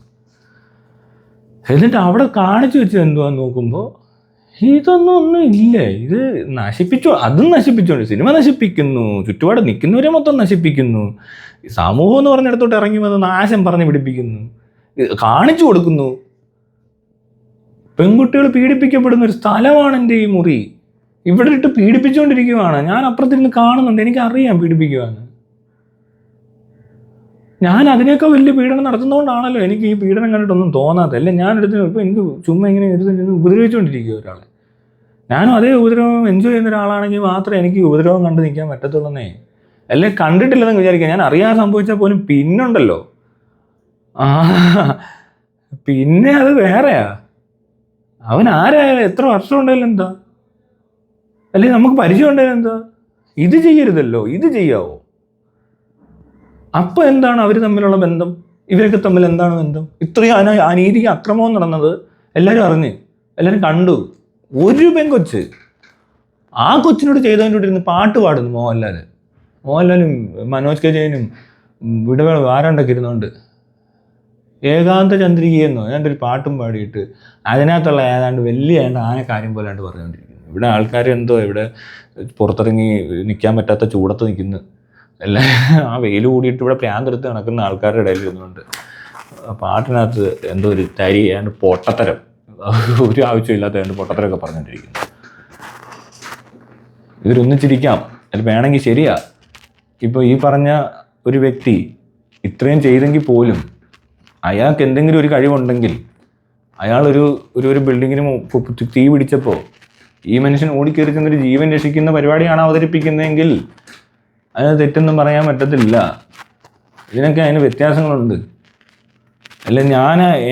എന്നിട്ട് അവിടെ കാണിച്ചു വെച്ചത് എന്തുവാന്ന് നോക്കുമ്പോൾ ഒന്നും ഇല്ല. ഇത് അതും നശിപ്പിച്ചോണ്ട് സിനിമ നശിപ്പിക്കുന്നു, ചുറ്റുപാട് നിൽക്കുന്നവരെ മൊത്തം നശിപ്പിക്കുന്നു, സമൂഹം എന്ന് പറഞ്ഞിടത്തോട്ട് ഇറങ്ങി വന്ന് നാശം പറഞ്ഞ് പിടിപ്പിക്കുന്നു, കാണിച്ചു കൊടുക്കുന്നു. പെൺകുട്ടികൾ പീഡിപ്പിക്കപ്പെടുന്ന ഒരു സ്ഥലമാണ് എൻ്റെ ഈ മുറി. ഇവിടെ ഇട്ട് പീഡിപ്പിച്ചുകൊണ്ടിരിക്കുകയാണ്. ഞാൻ അപ്പുറത്തിരുന്ന് കാണുന്നുണ്ട്, എനിക്കറിയാം പീഡിപ്പിക്കുവാന്ന്. ഞാൻ അതിനേക്കാൾ വലിയ പീഡനം നടത്തുന്നതുകൊണ്ടാണല്ലോ എനിക്ക് ഈ പീഡനം കണ്ടിട്ടൊന്നും തോന്നാത്തത്. അല്ലെ ഞാനെടുത്ത് ഇപ്പോൾ എനിക്ക് ചുമ്മാ ഇങ്ങനെ എടുത്ത് ഉപദ്രവിച്ചുകൊണ്ടിരിക്കുക ഒരാളെ. ഞാനും അതേ ഉപദ്രവം എൻജോയ് ചെയ്യുന്ന ഒരാളാണെങ്കിൽ മാത്രമേ എനിക്ക് ഉപദ്രവം കണ്ട് നിൽക്കാൻ പറ്റത്തുള്ളന്നേ. അല്ലെ കണ്ടിട്ടില്ലെന്ന് വിചാരിക്കുക. ഞാൻ അറിയാതെ സംഭവിച്ചാൽ പോലും പിന്നുണ്ടല്ലോ, പിന്നെ അത് വേറെയാ. അവൻ ആരായാലും എത്ര വർഷം ഉണ്ടെങ്കിലും എന്താ, അല്ലെങ്കിൽ നമുക്ക് പരിചയം ഉണ്ടെങ്കിലും എന്താ? ഇത് ചെയ്യരുതല്ലോ, ഇത് ചെയ്യാവോ? അപ്പോൾ എന്താണ് അവർ തമ്മിലുള്ള ബന്ധം? ഇവരൊക്കെ തമ്മിൽ എന്താണ് ബന്ധം? ഇത്രയും അനീതിക്ക് അക്രമവും നടന്നത് എല്ലാവരും അറിഞ്ഞ്, എല്ലാവരും കണ്ടു. ഒരു പെൺകൊച്ച് ആ കൊച്ചിനോട് ചെയ്തതിൻ്റെ കൂടെ ഇരുന്ന് പാട്ട് പാടുന്നു മോഹൻലാലും മനോജ് കെ ജയനും വിടവേള ആരാണ്ടൊക്കെ ഇരുന്നുകൊണ്ട് ഏകാന്ത ചന്ദ്രികയെന്നോ ഏതാണ്ട് ഒരു പാട്ടും പാടിയിട്ട് അതിനകത്തുള്ള ഏതാണ്ട് വലിയ ആനക്കാര്യം പോലാണ്ട് പറഞ്ഞുകൊണ്ടിരിക്കുന്നു. ഇവിടെ ആൾക്കാർ എന്തോ ഇവിടെ പുറത്തിറങ്ങി നിൽക്കാൻ പറ്റാത്ത ചൂടത്ത് നിൽക്കുന്നു. എല്ലാം ആ വെയിൽ കൂടിയിട്ട് ഇവിടെ പ്രാന്തെടുത്ത് നടക്കുന്ന ആൾക്കാരുടെ ഇടയിൽ ഇരുന്നുകൊണ്ട് പാട്ടിനകത്ത് എന്തോ ഒരു തരി ഏതാണ്ട് പൊട്ടത്തരം, ഒരു ആവശ്യമില്ലാത്ത ഏതാണ്ട് പൊട്ടത്തരമൊക്കെ പറഞ്ഞുകൊണ്ടിരിക്കുന്നു. ഇതിലൊന്നിച്ചിരിക്കാം, അതിൽ വേണമെങ്കിൽ ശരിയാ. ഇപ്പോൾ ഈ പറഞ്ഞ ഒരു വ്യക്തി ഇത്രയും ചെയ്തെങ്കിൽ പോലും അയാൾക്ക് എന്തെങ്കിലും ഒരു കഴിവുണ്ടെങ്കിൽ അയാൾ ഒരു ബിൽഡിങ്ങിന് തീ പിടിച്ചപ്പോൾ ഈ മനുഷ്യൻ ഓടിക്കയറി ചെന്നൊരു ജീവൻ രക്ഷിക്കുന്ന പരിപാടിയാണ് അവതരിപ്പിക്കുന്നതെങ്കിൽ അതിന് തെറ്റൊന്നും പറയാൻ പറ്റത്തില്ല. ഇതിനൊക്കെ അതിന് വ്യത്യാസങ്ങളുണ്ട്. അല്ല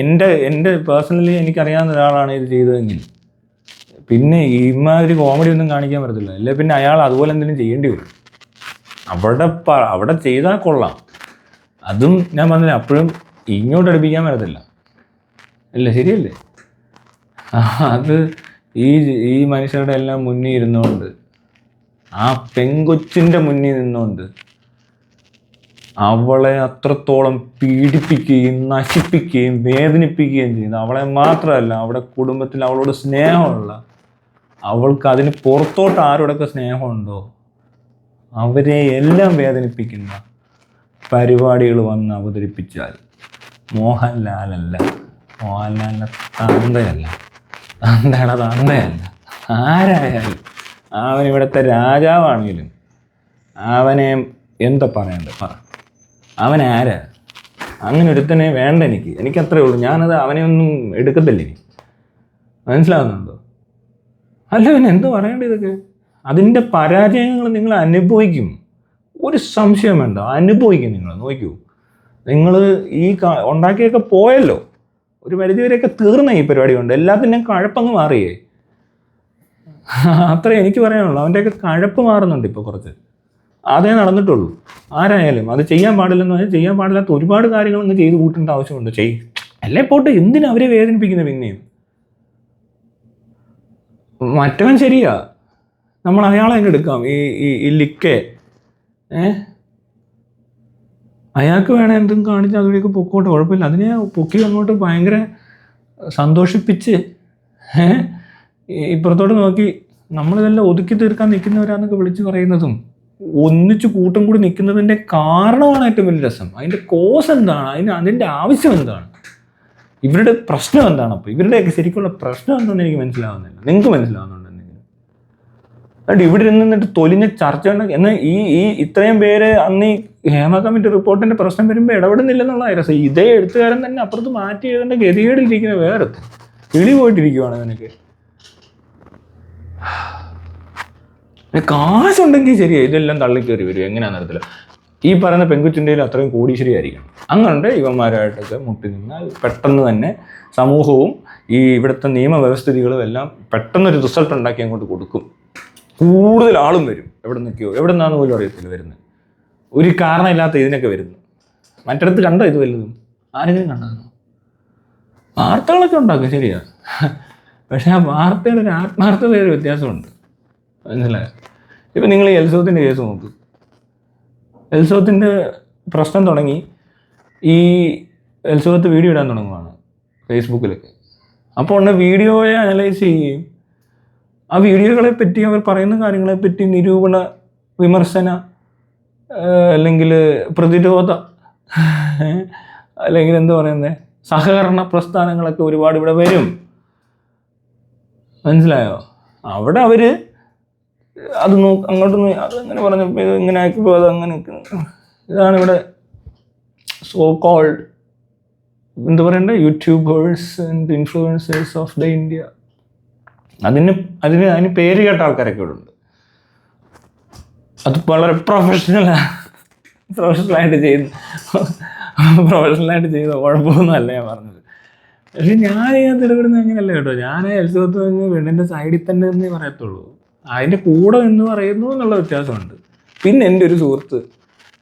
എൻ്റെ പേഴ്സണലി എനിക്കറിയാവുന്ന ഒരാളാണ് ഇത് ചെയ്തതെങ്കിൽ പിന്നെ ഇമാതിരി കോമഡി ഒന്നും കാണിക്കാൻ പറ്റത്തില്ല. അല്ലെ പിന്നെ അയാൾ അതുപോലെ എന്തെങ്കിലും ചെയ്യേണ്ടി വരും. അവിടെ ചെയ്താൽ കൊള്ളാം. അതും ഞാൻ പറഞ്ഞില്ല, അപ്പോഴും ഇങ്ങോട്ട് അടുപ്പിക്കാൻ പറ്റത്തില്ല. അല്ല ശരിയല്ലേ? അത് ഈ ഈ മനുഷ്യരുടെ എല്ലാം മുന്നിൽ ഇരുന്നുകൊണ്ട്, ആ പെങ്കൊച്ചിൻ്റെ മുന്നിൽ നിന്നുകൊണ്ട് അവളെ അത്രത്തോളം പീഡിപ്പിക്കുകയും നശിപ്പിക്കുകയും വേദനിപ്പിക്കുകയും ചെയ്യുന്നു. അവളെ മാത്രമല്ല, അവിടെ കുടുംബത്തിൽ അവളോട് സ്നേഹമുള്ള, അവൾക്ക് അതിന് പുറത്തോട്ട് ആരോടൊക്കെ സ്നേഹമുണ്ടോ അവരെ എല്ലാം വേദനിപ്പിക്കുന്ന പരിപാടികൾ വന്ന് അവതരിപ്പിച്ചാൽ മോഹൻലാലിൻ്റെ തന്തയല്ല, തന്തയുടെ തന്തയല്ല, ആരായാലും അവൻ ഇവിടുത്തെ രാജാവാണെങ്കിലും അവനെ എന്താ പറയണ്ടത്? അവനാരാ? അങ്ങനെ ഒരുത്തനെ വേണ്ട എനിക്കത്രേ ഉള്ളൂ. ഞാനത് അവനെ ഒന്നും എടുക്കത്തില്ല. ഇനി മനസ്സിലാകുന്നുണ്ടോ? അല്ല പിന്നെ എന്ത് പറയേണ്ടത്? ഇതൊക്കെ അതിൻ്റെ പരാജയങ്ങൾ നിങ്ങൾ അനുഭവിക്കും, ഒരു സംശയം വേണ്ട, അനുഭവിക്കും. നിങ്ങൾ നോക്കൂ, നിങ്ങൾ ഈ ഉണ്ടാക്കിയൊക്കെ പോയല്ലോ, ഒരു പരിധിവരെയൊക്കെ തീർന്ന ഈ പരിപാടി കൊണ്ട് എല്ലാത്തിൻ്റെയും കഴപ്പങ്ങ് മാറിയേ. അത്രേ എനിക്ക് പറയാനുള്ളൂ. അവൻ്റെയൊക്കെ കഴപ്പ് മാറുന്നുണ്ട് ഇപ്പോൾ കുറച്ച്, അതേ നടന്നിട്ടുള്ളൂ. ആരായാലും അത് ചെയ്യാൻ പാടില്ലെന്ന് പറഞ്ഞാൽ ചെയ്യാൻ പാടില്ലാത്ത ഒരുപാട് കാര്യങ്ങൾ ഇങ്ങ് ചെയ്ത് കൂട്ടേണ്ട ആവശ്യമുണ്ട്. അല്ലേ പോട്ടെ, എന്തിനാ അവരെ വേദനിപ്പിക്കുന്നത്? പിന്നെയും മറ്റവൻ ശരിയാ, നമ്മൾ അയാളെ അങ്ങ് എടുക്കാം. ഈ ലിക്കെ അയാൾക്ക് വേണേൽ എന്തും കാണിച്ച് അതുവഴിയൊക്കെ പൊക്കോട്ടെ, കുഴപ്പമില്ല. അതിനെ പൊക്കി അങ്ങോട്ട് ഭയങ്കര സന്തോഷിപ്പിച്ച് ഇപ്പുറത്തോട്ട് നോക്കി നമ്മളിതെല്ലാം ഒതുക്കി തീർക്കാൻ നിൽക്കുന്നവരാന്നൊക്കെ വിളിച്ച് പറയുന്നതും ഒന്നിച്ച് കൂട്ടം കൂടി നിൽക്കുന്നതിൻ്റെ കാരണമാണ് ഏറ്റവും വലിയ രസം. അതിൻ്റെ കോസ് എന്താണ്, അതിൻ്റെ ആവശ്യം എന്താണ്, ഇവരുടെ പ്രശ്നം എന്താണ്? അപ്പോൾ ഇവരുടെയൊക്കെ ശരിക്കുള്ള പ്രശ്നം എന്താണെന്ന് എനിക്ക് മനസ്സിലാവുന്നില്ല. നിങ്ങൾക്ക് മനസ്സിലാവുന്നുണ്ടെന്നെങ്കിലും അതുകൊണ്ട് ഇവിടെ നിന്നിട്ട് തൊലിഞ്ഞ ചർച്ച എന്നാൽ ഈ ഇത്രയും പേര് അന്ന് ഈ ഹേമ കമ്മിറ്റി റിപ്പോർട്ടിൻ്റെ പ്രശ്നം വരുമ്പോൾ ഇടപെടുന്നില്ലെന്നുള്ള രസം. ഇതേ എഴുത്തുകാരൻ തന്നെ അപ്പുറത്ത് മാറ്റി എഴുതേണ്ട ഗതികേടിലിരിക്കുന്ന വേറെ കിളി പോയിട്ടിരിക്കുവാണ്. നിനക്ക് കാശുണ്ടെങ്കിൽ ശരിയാ, ഇതെല്ലാം തള്ളിക്കയറി വരും. എങ്ങനെയാണെന്ന് അറിയത്തില്ല. ഈ പറയുന്ന പെൺകുച്ചിൻ്റെ അത്രയും കോടീശ്വരി ആയിരിക്കണം. അങ്ങനെ ഇവന്മാരായിട്ടൊക്കെ മുട്ടി നിന്നാൽ പെട്ടെന്ന് തന്നെ സമൂഹവും ഈ ഇവിടുത്തെ നിയമവ്യവസ്ഥിതികളും എല്ലാം പെട്ടെന്നൊരു റിസൾട്ട് ഉണ്ടാക്കി അങ്ങോട്ട് കൊടുക്കും. കൂടുതൽ ആളും വരും. എവിടെ നിൽക്കുകയോ എവിടെ നിന്നാന്ന് പോലും അറിയത്തില്ല വരുന്നത്. ഒരു കാരണമില്ലാത്ത ഇതിനൊക്കെ വരുന്നു. മറ്റിടത്ത് കണ്ടോ ഇത് വല്ലതും? ആരെങ്കിലും കണ്ടോ? വാർത്തകളൊക്കെ ഉണ്ടാക്കും, ശരിയാ. പക്ഷെ ആ വാർത്തയുടെ ഒരു ആത്മാർത്ഥതയുടെ ഒരു വ്യത്യാസമുണ്ട്, മനസ്സിലായോ? ഇപ്പം നിങ്ങൾ ഈ എൽസോത്തിൻ്റെ കേസ് നോക്ക്. എൽസോത്തിൻ്റെ പ്രശ്നം തുടങ്ങി, ഈ എൽസോത്ത് വീഡിയോ ഇടാൻ തുടങ്ങുവാണ് ഫേസ്ബുക്കിലൊക്കെ. അപ്പോൾ ഉള്ള വീഡിയോയെ അനലൈസ് ചെയ്യുകയും ആ വീഡിയോകളെ പറ്റി അവർ പറയുന്ന കാര്യങ്ങളെപ്പറ്റി നിരൂപണ, വിമർശന, അല്ലെങ്കിൽ പ്രതിരോധ, അല്ലെങ്കിൽ എന്താ പറയുന്നത്, സഹകരണ പ്രസ്ഥാനങ്ങളൊക്കെ ഒരുപാട് ഇവിടെ വരും, മനസ്സിലായോ? അവിടെ അവർ അത് അങ്ങോട്ട് അതങ്ങനെ പറഞ്ഞപ്പോൾ ഇത് ഇങ്ങനെ ആക്കിപ്പോൾ അതങ്ങനെ. ഇതാണ് ഇവിടെ സോ കോൾഡ് എന്താ പറയണ്ടേ, YouTubers and influencers of the India. അതിന് പേര് കേട്ട ആൾക്കാരൊക്കെ ഇവിടെ ഉണ്ട്. അത് വളരെ പ്രൊഫഷണലായിട്ട് ചെയ്ത കുഴപ്പമൊന്നുമല്ല ഞാൻ പറഞ്ഞത്. പക്ഷെ ഞാൻ ഇതിനകത്ത് ഇടപെടുന്നത് എങ്ങനെയല്ല കേട്ടോ. ഞാൻ എൽസോത്ത് പെണ്ണിൻ്റെ സൈഡിൽ തന്നെ എന്നേ പറയത്തുള്ളൂ. അതിൻ്റെ കൂടെ എന്ന് പറയുന്നു എന്നുള്ള വ്യത്യാസമുണ്ട്. പിന്നെ എൻ്റെ ഒരു സുഹൃത്ത്,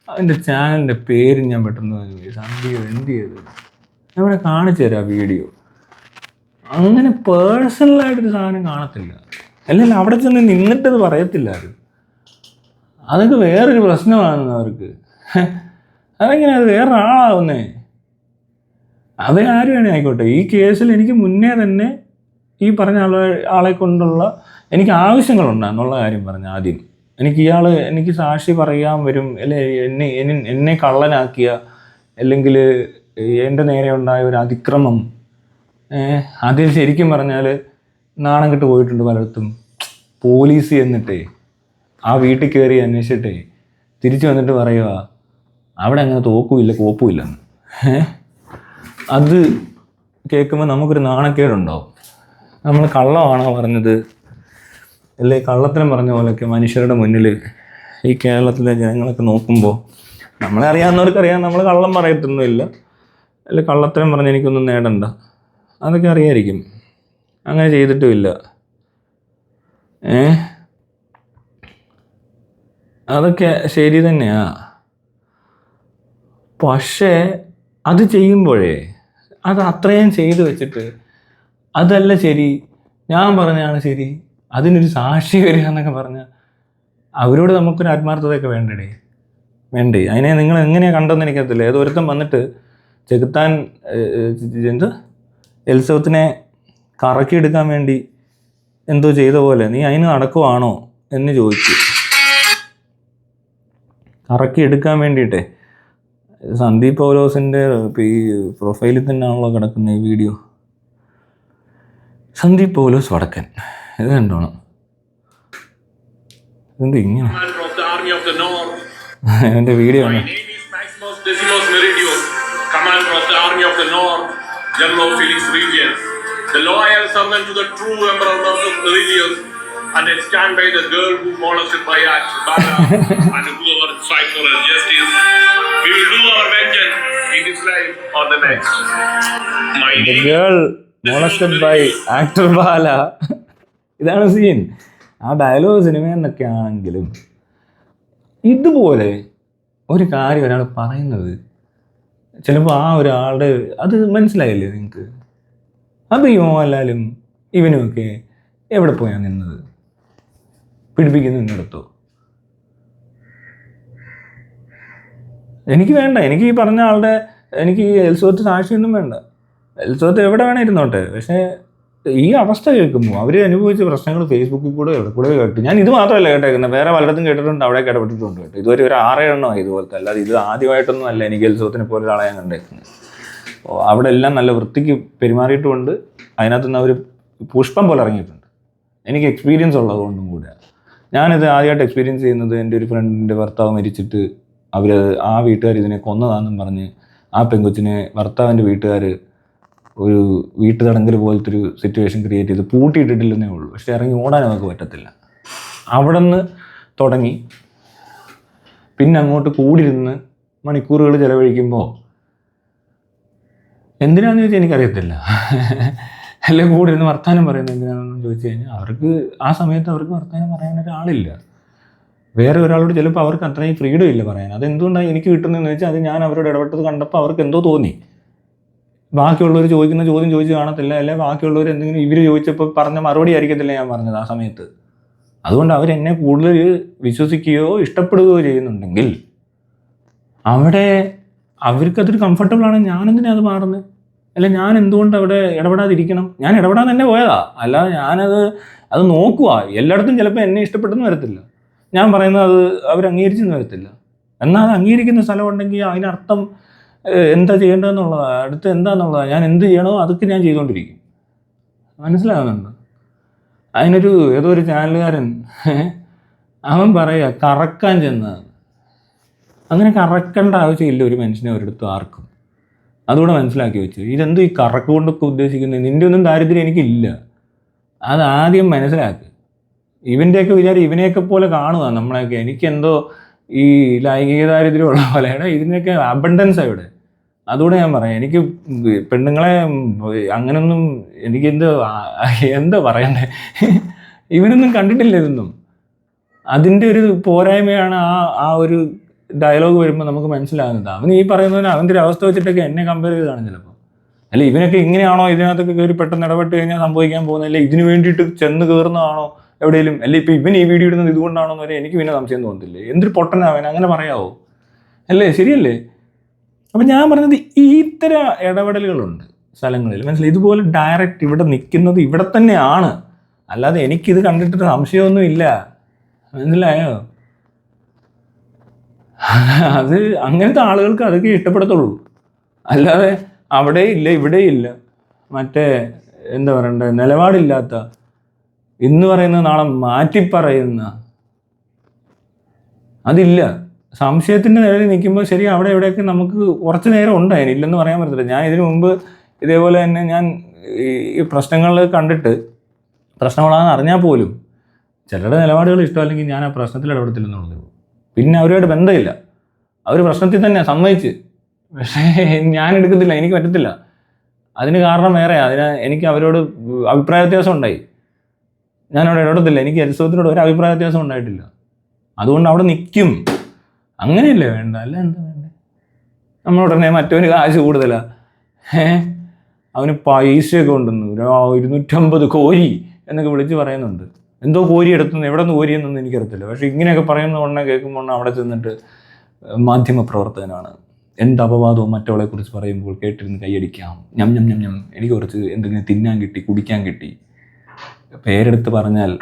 അതിൻ്റെ ചാനലിൻ്റെ പേര് ഞാൻ പെട്ടെന്ന് സന്ധ്യ എന്ത് ചെയ്ത് ഞാൻ ഇവിടെ കാണിച്ചു തരാം വീഡിയോ. അങ്ങനെ പേഴ്സണലായിട്ടൊരു സാധനം കാണത്തില്ല. അല്ലെങ്കിൽ അവിടെ ചെന്ന് നിന്നിട്ടത് പറയത്തില്ല ആരും. അതൊക്കെ വേറൊരു പ്രശ്നമാണ് അവർക്ക്. അതെങ്ങനെ അത് വേറൊരാളാവുന്നേ? അത് ആരും വേണേ ആയിക്കോട്ടെ. ഈ കേസിൽ എനിക്ക് മുന്നേ തന്നെ ഈ പറഞ്ഞ ആളെ കൊണ്ടുള്ള എനിക്ക് ആവശ്യങ്ങളുണ്ടെന്നുള്ള കാര്യം പറഞ്ഞ ആദ്യം. എനിക്ക് സാക്ഷി പറയാൻ വരും, അല്ലെ എന്നെ കള്ളനാക്കിയ, അല്ലെങ്കിൽ എൻ്റെ നേരെ ഉണ്ടായ ഒരു അതിക്രമം, അതിൽ ശരിക്കും പറഞ്ഞാൽ നാണം കെട്ട് പോയിട്ടുണ്ട് പലയിടത്തും. പോലീസ് എന്നിട്ടേ ആ വീട്ടിൽ കയറി അന്വേഷിച്ചിട്ടേ തിരിച്ചു വന്നിട്ട് പറയുക അവിടെ അങ്ങനെ തോക്കുമില്ല കോപ്പുമില്ലെന്ന്. അത് കേൾക്കുമ്പോൾ നമുക്കൊരു നാണക്കേടുണ്ടാവും. നമ്മൾ കള്ളമാണോ പറഞ്ഞത്, അല്ലെ കള്ളത്തരം പറഞ്ഞ പോലെയൊക്കെ മനുഷ്യരുടെ മുന്നിൽ ഈ കേരളത്തിലെ ജനങ്ങളൊക്കെ നോക്കുമ്പോൾ, നമ്മളെ അറിയാവുന്നവർക്കറിയാം നമ്മൾ കള്ളം പറയത്തൊന്നുമില്ല, അല്ലെ കള്ളത്തരം പറഞ്ഞ് എനിക്കൊന്നും നേടണ്ട, അതൊക്കെ അറിയായിരിക്കും. അങ്ങനെ ചെയ്തിട്ടുമില്ല. അതൊക്കെ ശരി തന്നെയാ. പക്ഷേ അത് ചെയ്യുമ്പോഴേ അത് അത്രയും ചെയ്തു വെച്ചിട്ട് അതല്ല ശരി, ഞാൻ പറഞ്ഞാണ് ശരി, അതിനൊരു സാക്ഷി വരിക എന്നൊക്കെ പറഞ്ഞാൽ അവരോട് നമുക്കൊരു ആത്മാർത്ഥതയൊക്കെ വേണ്ടേ? അതിനെ നിങ്ങൾ എങ്ങനെയാണ് കണ്ടെന്ന് എനിക്കറിയത്തില്ല. ഏതോ ഒരുത്തം വന്നിട്ട് ചെകുത്താൻ എന്ത് എലിസബത്തിനെ കറക്കിയെടുക്കാൻ വേണ്ടി എന്തോ ചെയ്ത പോലെ നീ അതിന് നടക്കുവാണോ എന്ന് ചോദിച്ചു. കറക്കിയെടുക്കാൻ വേണ്ടിയിട്ടേ സന്ദീപ് പൗലോസിൻ്റെ ഈ പ്രൊഫൈലിൽ തന്നെയാണല്ലോ കിടക്കുന്ന ഈ വീഡിയോ. സന്ദീപ് പൗലോസ് വടക്കൻ, ഇത് കണ്ടോണം. എന്ത് ഇങ്ങനെ എൻ്റെ വീഡിയോ ആണ്. The loyal servant to the true emperor of the religious, and I stand by the girl who molested by Bala, and whoever fight for her justice. We will do our vengeance in this life or the next. The girl molested by actor ബാല. ഇതാണ് scene. ആ dialogue സിനിമയെന്നൊക്കെ ആണെങ്കിലും ഇതുപോലെ ഒരു കാര്യം ഒരാൾ പറയുന്നത് ചിലപ്പോൾ ആ ഒരാളുടെ അത് മനസ്സിലായില്ലേ നിങ്ങൾക്ക്? അപ്പോൾ ഈ മോഹൻലാലും ഇവനുമൊക്കെ എവിടെ പോയാൽ നിന്നത്? പിടിപ്പിക്കുന്നു ഇന്നെടുത്തോ? എനിക്ക് വേണ്ട, എനിക്ക് ഈ പറഞ്ഞ ആളുടെ, എനിക്ക് എലിസബത്ത് സാക്ഷിയൊന്നും വേണ്ട. എലിസബത്ത് എവിടെ വേണേ ഇരുന്നോട്ടെ. പക്ഷേ ഈ അവസ്ഥ കേൾക്കുമ്പോൾ അവർ അനുഭവിച്ച പ്രശ്നങ്ങൾ ഫേസ്ബുക്കിൽ കൂടെ എവിടെ കൂടെ കേട്ടു. ഞാൻ ഇത് മാത്രമല്ല കേട്ടേക്കുന്നത്, വേറെ പലയിടത്തും കേട്ടിട്ടുണ്ട്, അവിടെ ഇടപെട്ടിട്ടുണ്ട് കേട്ടോ. ഇതുവരെ ഒരു 6 എണ്ണമായി ഇതുപോലത്തെ. അല്ലാതെ ഇത് ആദ്യമായിട്ടൊന്നും അല്ല എനിക്ക് എലിസബത്തിനെ പോലെ ഒരാളെ ഞാൻ കണ്ടേക്കുന്നത്. അവിടെ എല്ലാം നല്ല വൃത്തിക്ക് പെരുമാറിയിട്ടുമുണ്ട്. അതിനകത്ത് നിന്ന് അവർ പുഷ്പം പോലെ ഇറങ്ങിയിട്ടുണ്ട്. എനിക്ക് എക്സ്പീരിയൻസ് ഉള്ളതുകൊണ്ടും കൂടെ. ഞാനിത് ആദ്യമായിട്ട് എക്സ്പീരിയൻസ് ചെയ്യുന്നത് എൻ്റെ ഒരു ഫ്രണ്ടിൻ്റെ ഭർത്താവ് മരിച്ചിട്ട് ആ വീട്ടുകാർ ഇതിനെ കൊന്നതാണെന്നും പറഞ്ഞ് ആ പെങ്കൊച്ചിനെ ഭർത്താവിൻ്റെ വീട്ടുകാർ ഒരു വീട്ടുതടങ്കൽ പോലത്തെ ഒരു സിറ്റുവേഷൻ ക്രിയേറ്റ് ചെയ്ത് പൂട്ടിയിട്ടിട്ടില്ലെന്നേ ഉള്ളൂ. പക്ഷെ ഇറങ്ങി ഓടാൻ നമുക്ക് പറ്റത്തില്ല. അവിടെ നിന്ന് തുടങ്ങി പിന്നെ അങ്ങോട്ട് കൂടിയിരുന്ന് മണിക്കൂറുകൾ ചിലവഴിക്കുമ്പോൾ എന്തിനാന്ന് ചോദിച്ചാൽ എനിക്കറിയത്തില്ല. അല്ലെങ്കിൽ കൂടെ ഇരുന്ന് വർത്തമാനം പറയുന്നത് എന്തിനാണെന്ന് ചോദിച്ചു കഴിഞ്ഞാൽ അവർക്ക് ആ സമയത്ത് അവർക്ക് വർത്തമാനം പറയാൻ ഒരാളില്ല. വേറെ ഒരാളോട് ചിലപ്പോൾ അവർക്ക് അത്രയും ഫ്രീഡം ഇല്ല പറയാൻ. അതെന്തുകൊണ്ടാണ് എനിക്ക് കിട്ടുന്നതെന്ന് വെച്ചാൽ അത് ഞാൻ അവരോട് ഇടപെട്ടത് കണ്ടപ്പോൾ അവർക്ക് എന്തോ തോന്നി. ബാക്കിയുള്ളവർ ചോദിക്കുന്ന ചോദ്യം ചോദിച്ച് കാണത്തില്ല, അല്ലെങ്കിൽ ബാക്കിയുള്ളവർ എന്തെങ്കിലും ഇവർ ചോദിച്ചപ്പോൾ പറഞ്ഞ മറുപടി ആയിരിക്കത്തില്ല ഞാൻ പറഞ്ഞത് ആ സമയത്ത്. അതുകൊണ്ട് അവരെന്നെ കൂടുതൽ വിശ്വസിക്കുകയോ ഇഷ്ടപ്പെടുകയോ ചെയ്യുന്നുണ്ടെങ്കിൽ അവിടെ അവർക്കതൊരു കംഫർട്ടബിളാണ്. ഞാനെന്തിനാ അത് മാറുന്നത്? അല്ല, ഞാൻ എന്തുകൊണ്ട് അവിടെ ഇടപെടാതിരിക്കണം? ഞാൻ ഇടപെടാൻ തന്നെ പോയതാ. അല്ലാതെ അത് നോക്കുക. എല്ലായിടത്തും ചിലപ്പോൾ എന്നെ ഇഷ്ടപ്പെട്ടെന്ന് വരത്തില്ല, ഞാൻ പറയുന്നത് അത് അവർ അംഗീകരിച്ചെന്ന് വരത്തില്ല. എന്നാൽ അത് അംഗീകരിക്കുന്ന സ്ഥലമുണ്ടെങ്കിൽ അതിനർത്ഥം എന്താ ചെയ്യേണ്ടതെന്നുള്ളതാണ്, അടുത്ത് എന്താണെന്നുള്ളതാണ്. ഞാൻ എന്ത് ചെയ്യണോ അതൊക്കെ ഞാൻ ചെയ്തുകൊണ്ടിരിക്കും. മനസ്സിലാകുന്നുണ്ട്? അതിനൊരു ഏതോ ഒരു ചാനലുകാരൻ അവൻ പറയുക കറക്കാൻ ചെന്നതാണ്. അങ്ങനെ കറക്കേണ്ട ആവശ്യമില്ല ഒരു മനുഷ്യനെ ഒരിടത്തും ആർക്കും. അതുകൂടെ മനസ്സിലാക്കി വെച്ചു. ഇതെന്തോ ഈ കറക്ക് കൊണ്ടൊക്കെ ഉദ്ദേശിക്കുന്നത്? നിൻ്റെ ഒന്നും ദാരിദ്ര്യം എനിക്കില്ല. അതാദ്യം മനസ്സിലാക്കുക. ഇവൻ്റെയൊക്കെ വിചാരം ഇവനെയൊക്കെ പോലെ കാണുക നമ്മളെയൊക്കെ. എനിക്കെന്തോ ഈ ലൈംഗിക ദാരിദ്ര്യമുള്ള പോലെയാണ്. ഇതിനൊക്കെ അബണ്ടൻസ് ഇവിടെ. അതുകൂടെ ഞാൻ പറയാം. എനിക്ക് പെണ്ണുങ്ങളെ അങ്ങനൊന്നും എന്താ പറയണ്ടേ, ഇവനൊന്നും കണ്ടിട്ടില്ല ഇതൊന്നും. അതിൻ്റെ ഒരു പോരായ്മയാണ് ആ ഒരു ഡയലോഗ് വരുമ്പോൾ നമുക്ക് മനസ്സിലാകുന്നത്. അവൻ ഈ പറയുന്നതിന് അവൻ്റെ ഒരു അവസ്ഥ വെച്ചിട്ടൊക്കെ എന്നെ കമ്പയർ ചെയ്താണ് ചിലപ്പോൾ. അല്ല, ഇവനൊക്കെ ഇങ്ങനെയാണോ ഇതിനകത്തൊക്കെ കയറി പെട്ടെന്ന് ഇടപെട്ട് കഴിഞ്ഞാൽ സംഭവിക്കാൻ പോകുന്നില്ല, ഇതിന് വേണ്ടിയിട്ട് ചെന്ന് കയറുന്നതാണോ എവിടെയെങ്കിലും? അല്ലെ ഇപ്പം ഇവൻ ഈ വീഡിയോ ഇടുന്നത് ഇതുകൊണ്ടാണോ എന്ന് വരെ എനിക്ക് പിന്നെ സംശയം തോന്നത്തില്ലേ? എന്തൊരു പൊട്ടനാവൻ, അങ്ങനെ പറയാവോ? അല്ലേ, ശരിയല്ലേ? അപ്പം ഞാൻ പറഞ്ഞത് ഇത്തരം ഇടപെടലുകളുണ്ട് സ്ഥലങ്ങളിൽ, മനസ്സിലായി? ഇതുപോലെ ഡയറക്റ്റ് ഇവിടെ നിൽക്കുന്നത് ഇവിടെ തന്നെയാണ്. അല്ലാതെ എനിക്കിത് കണ്ടിട്ട് സംശയമൊന്നും ഇല്ല, മനസ്സിലായോ? അത് അങ്ങനത്തെ ആളുകൾക്ക് അതൊക്കെ ഇഷ്ടപ്പെടത്തുള്ളൂ. അല്ലാതെ അവിടെ ഇല്ല ഇവിടെ ഇല്ല മറ്റേ എന്താ പറയണ്ടേ നിലപാടില്ലാത്ത, ഇന്ന് പറയുന്നത് നാളെ മാറ്റിപ്പറയുന്ന, അതില്ല. സംശയത്തിൻ്റെ നിലയിൽ നിൽക്കുമ്പോൾ ശരി അവിടെ എവിടെയൊക്കെ നമുക്ക് കുറച്ച് നേരം ഉണ്ട്, അതിനില്ലെന്ന് പറയാൻ പറ്റത്തില്ല. ഞാൻ ഇതിനു മുമ്പ് ഇതേപോലെ തന്നെ ഞാൻ ഈ പ്രശ്നങ്ങൾ കണ്ടിട്ട് പ്രശ്നങ്ങളാണെന്ന് അറിഞ്ഞാൽ പോലും ചിലരുടെ നിലപാടുകൾ ഇഷ്ടമല്ലെങ്കിൽ ഞാൻ ആ പ്രശ്നത്തിൽ ഇടപെടത്തില്ലെന്നുള്ളത്. പിന്നെ അവരുമായിട്ട് ബന്ധമില്ല, അവർ പ്രശ്നത്തിൽ തന്നെ സമ്മതിച്ച്, പക്ഷേ ഞാൻ എടുക്കത്തില്ല, എനിക്ക് പറ്റത്തില്ല. അതിന് കാരണം വേറെ, എനിക്ക് അവരോട് അഭിപ്രായ വ്യത്യാസം ഉണ്ടായി, ഞാനവിടെ ഇടപെടത്തില്ല. എനിക്ക് എലിസബത്തിനോട് ഒരു അഭിപ്രായ വ്യത്യാസം ഉണ്ടായിട്ടില്ല, അതുകൊണ്ട് അവിടെ നിൽക്കും. അങ്ങനെയല്ലേ വേണ്ട? അല്ല എന്താ വേണ്ടേ? നമ്മളുടനെ മറ്റൊരു കാശ് കൂടുതലാണ്, അവന് പൈസയൊക്കെ ഉണ്ടെന്ന് 250 കോരി എന്നൊക്കെ വിളിച്ച് പറയുന്നുണ്ട്. എന്തോ കോരി എടുത്തുനിന്ന് എവിടെ നിന്ന് കോരിയെന്നൊന്നും എനിക്കറിയത്തില്ല. പക്ഷേ ഇങ്ങനെയൊക്കെ പറയുന്ന ഉടനെ കേൾക്കുമ്പോൾ അവിടെ ചെന്നിട്ട് മാധ്യമപ്രവർത്തകനാണ്, എന്ത് അപവാദവും മറ്റവളെ കുറിച്ച് പറയുമ്പോൾ കേട്ടിരുന്ന് കൈയടിക്കാം, ഞം ഞം ഞം ഞം, എനിക്ക് കുറച്ച് എന്തെങ്കിലും തിന്നാൻ കിട്ടി, കുടിക്കാൻ കിട്ടി. പേരെടുത്ത് പറഞ്ഞാൽ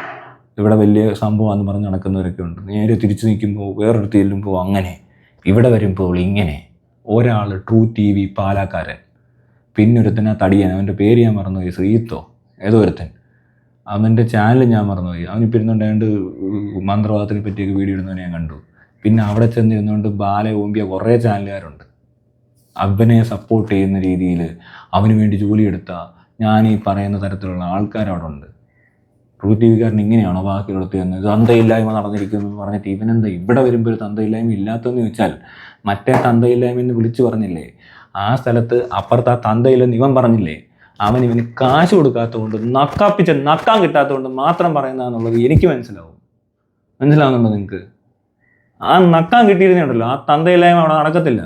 ഇവിടെ വലിയ സംഭവമാണെന്ന് പറഞ്ഞ് നടക്കുന്നവരൊക്കെ ഉണ്ട്. നേരെ തിരിച്ചു നിൽക്കുമ്പോൾ വേറൊരിടത്ത് ചെല്ലുമ്പോൾ അങ്ങനെ, ഇവിടെ വരുമ്പോൾ ഇങ്ങനെ. ഒരാൾ ട്രൂ TV പാലാക്കാരൻ, പിന്നൊരുത്തനാ തടിയൻ, അവൻ്റെ പേര് ഞാൻ മറന്നുപോയി, ശ്രീത്തോ ഏതോ ഒരുത്തൻ, അവൻ്റെ ചാനൽ ഞാൻ മറന്നുപോയി. അവനിപ്പോൾ ഇരുന്നുണ്ടായതുകൊണ്ട് മന്ത്രവാദത്തിനെ പറ്റിയൊക്കെ വീഡിയോ ഇടുന്നവനെ ഞാൻ കണ്ടു. പിന്നെ അവിടെ ചെന്നിരുന്നുകൊണ്ട് ബാല ഓമ്പിയ കുറേ ചാനലുകാരുണ്ട്. അവനെ സപ്പോർട്ട് ചെയ്യുന്ന രീതിയിൽ അവന് വേണ്ടി ജോലിയെടുത്ത ഞാൻ ഈ പറയുന്ന തരത്തിലുള്ള ആൾക്കാരവിടെ ഉണ്ട്. ട്രൂ TVക്കാരൻ ഇങ്ങനെയാണോ ബാക്കിയുള്ളത് എന്ന്, തന്തയില്ലായ്മ നടന്നിരിക്കുന്നു എന്ന് പറഞ്ഞിട്ട് ഇവനെന്താ ഇവിടെ വരുമ്പോൾ ഒരു തന്തയില്ലായ്മ ഇല്ലാത്തതെന്ന് ചോദിച്ചാൽ, മറ്റേ തന്തയില്ലായ്മ എന്ന് വിളിച്ചു പറഞ്ഞില്ലേ, ആ സ്ഥലത്ത് അപ്പുറത്ത് ആ തന്തയില്ലെന്ന് ഇവൻ പറഞ്ഞില്ലേ, ഇവന് കാശ് കൊടുക്കാത്തതുകൊണ്ട് നക്കാൻ കിട്ടാത്തതുകൊണ്ട് മാത്രം പറയുന്നതെന്നുള്ളത് എനിക്ക് മനസ്സിലാവുന്നുണ്ടോ നിങ്ങൾക്ക്? ആ നക്കാൻ കിട്ടിയിരുന്നുണ്ടല്ലോ, ആ തന്തയില്ലായ്മ അവിടെ നടക്കത്തില്ല.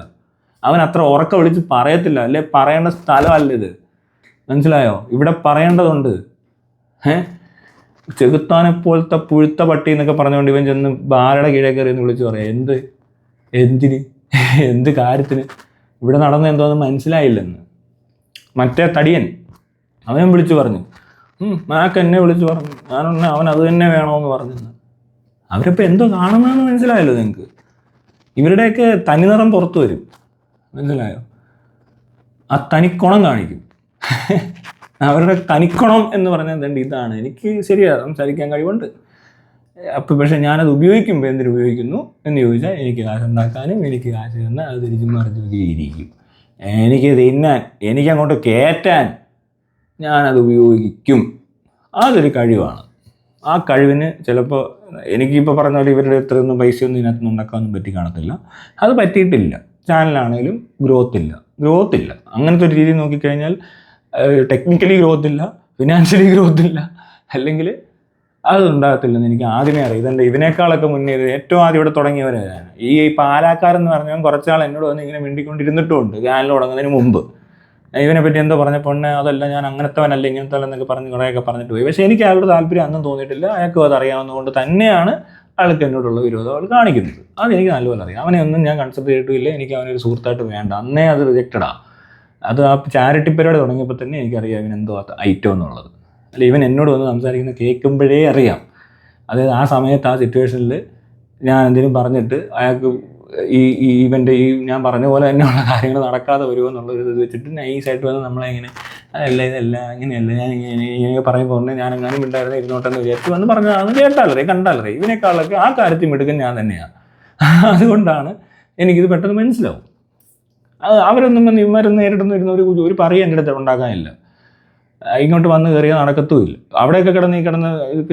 അവൻ അത്ര ഉറക്ക വിളിച്ച് പറയത്തില്ല, അല്ലെ പറയേണ്ട സ്ഥലമല്ല ഇത്, മനസ്സിലായോ? ഇവിടെ പറയേണ്ടതുണ്ട്. ചെകുത്താനെ പോലത്തെ പുഴുത്ത പട്ടി എന്നൊക്കെ പറഞ്ഞുകൊണ്ട് ഇവൻ ചെന്ന് ബാലയുടെ കീഴേ കയറി എന്ന് വിളിച്ച് പറയാം. എന്തിന് എന്ത് കാര്യത്തിന്? ഇവിടെ നടന്ന എന്തോന്ന് മനസ്സിലായില്ലെന്ന്. മറ്റേ തടിയൻ അവൻ വിളിച്ചു പറഞ്ഞു, മാക്ക് എന്നെ വിളിച്ചു പറഞ്ഞു, അവൻ അത് തന്നെ വേണമെന്ന് പറഞ്ഞു. അവരിപ്പോൾ എന്തോ കാണുന്നതെന്ന് മനസ്സിലായല്ലോ നിങ്ങൾക്ക്? ഇവരുടെയൊക്കെ തനിനിറം പുറത്തു വരും, മനസ്സിലായോ? ആ തനിക്കുണം കാണിക്കും. അവരുടെ തനിക്കുണം എന്ന് പറഞ്ഞാൽ എന്തുണ്ട്, ഇതാണ്. എനിക്ക് ശരിയാണ്, സംസാരിക്കാൻ കഴിവുണ്ട്. പക്ഷേ ഞാനത് ഉപയോഗിക്കുമ്പോൾ എന്തിനു ഉപയോഗിക്കുന്നു എന്ന് ചോദിച്ചാൽ, എനിക്ക് കാശുണ്ടാക്കാനും എനിക്ക് കാശ് തന്നാൽ അത് തിരിച്ചും മറിച്ചൊക്കെ ഇരിക്കും. എനിക്ക് തിന്നാൻ, എനിക്കങ്ങോട്ട് കയറ്റാൻ ഞാനത് ഉപയോഗിക്കും. അതൊരു കഴിവാണ്. ആ കഴിവിന് ചിലപ്പോൾ എനിക്കിപ്പോൾ പറഞ്ഞ പോലെ ഇവരുടെ ഇത്രയൊന്നും പൈസയൊന്നും ഇതിനകത്തൊന്നും ഉണ്ടാക്കാനൊന്നും പറ്റി കാണത്തില്ല. അത് പറ്റിയിട്ടില്ല. ചാനലാണെങ്കിലും ഗ്രോത്ത് ഇല്ല. അങ്ങനത്തെ ഒരു രീതി നോക്കിക്കഴിഞ്ഞാൽ ടെക്നിക്കലി ഗ്രോത്ത് ഇല്ല, ഫിനാൻഷ്യലി ഗ്രോത്ത് ഇല്ല, അല്ലെങ്കിൽ അത് ഉണ്ടാകത്തില്ലെന്ന് എനിക്ക് ആദ്യമേ അറിയാം. ഇതെൻ്റെ ഇവനേക്കാളൊക്കെ മുന്നേ ഏറ്റവും ആദ്യം ഇവിടെ തുടങ്ങിയവരാണ്. ഈ പാലാക്കാരെന്ന് പറഞ്ഞാൽ കുറച്ചാൾ എന്നോട് വന്ന് ഇങ്ങനെ മിണ്ടിക്കൊണ്ടിരുന്നിട്ടുമുണ്ട് ചാനൽ തുടങ്ങുന്നതിന് മുമ്പ്. ഇവനെ പറ്റി എന്തോ പറഞ്ഞപ്പോൾ അതല്ല, ഞാൻ അങ്ങനത്തവനല്ല ഇങ്ങനത്തെ എന്നൊക്കെ പറഞ്ഞ് കുറേയൊക്കെ പറഞ്ഞിട്ട് പോയി. പക്ഷേ എനിക്ക് അയാളുടെ താല്പര്യം അന്നും തോന്നിയിട്ടില്ല. അയാൾക്കും അത് അറിയാവുന്നതുകൊണ്ട് തന്നെയാണ് അയാൾക്ക് എന്നോടുള്ള വിരോധം അവൾ കാണിക്കുന്നത്. അതെനിക്ക് നല്ലപോലെ അറിയാം. അവനെ ഒന്നും ഞാൻ കൺസിഡർ ചെയ്തിട്ടില്ല. എനിക്ക് അവനൊരു സുഹൃത്തായിട്ട് വേണ്ട. അന്നേ അത് റിജക്റ്റഡാണ്. അത് ആ ചാരിറ്റി പരിപാടി തുടങ്ങിയപ്പോൾ തന്നെ എനിക്കറിയാം ഇവനെന്തോ ഐറ്റം എന്നുള്ളത്. അല്ല, ഇവൻ എന്നോട് വന്ന് സംസാരിക്കുന്നത് കേൾക്കുമ്പോഴേ അറിയാം. അതായത് ആ സമയത്ത് ആ സിറ്റുവേഷനിൽ ഞാൻ എന്തെങ്കിലും പറഞ്ഞിട്ട് അയാൾക്ക് ഇവൻ്റെ ഞാൻ പറഞ്ഞ പോലെ തന്നെയുള്ള കാര്യങ്ങൾ നടക്കാതെ വരുമോ എന്നുള്ളൊരു ഇത് വെച്ചിട്ട് നൈസായിട്ട് വന്ന് നമ്മളെങ്ങനെ ഇതല്ല ഇങ്ങനെയല്ല ഞാൻ ഇങ്ങനെ പറയുമ്പോൾ തന്നെ ഞാൻ എങ്ങാനും ഉണ്ടായിരുന്നു ഇരുന്നോട്ടെന്ന് വിചാരിച്ച് വന്ന് പറഞ്ഞാൽ കണ്ടാലേ ഇവനേക്കാളൊക്കെ ആ കാര്യത്തിൽ മിടുക്കൻ ഞാൻ തന്നെയാണ്. അതുകൊണ്ടാണ് എനിക്കിത് പെട്ടെന്ന് മനസ്സിലാവും. അവരൊന്നും വന്ന് ഇവന്മാരൊന്നും നേരിടുന്ന ഒരു പറയും എൻ്റെ അടുത്ത് ഉണ്ടാക്കാനില്ല. ഇങ്ങോട്ട് വന്ന് കയറിയാൽ നടക്കത്തുമില്ല. അവിടെയൊക്കെ കിടന്ന്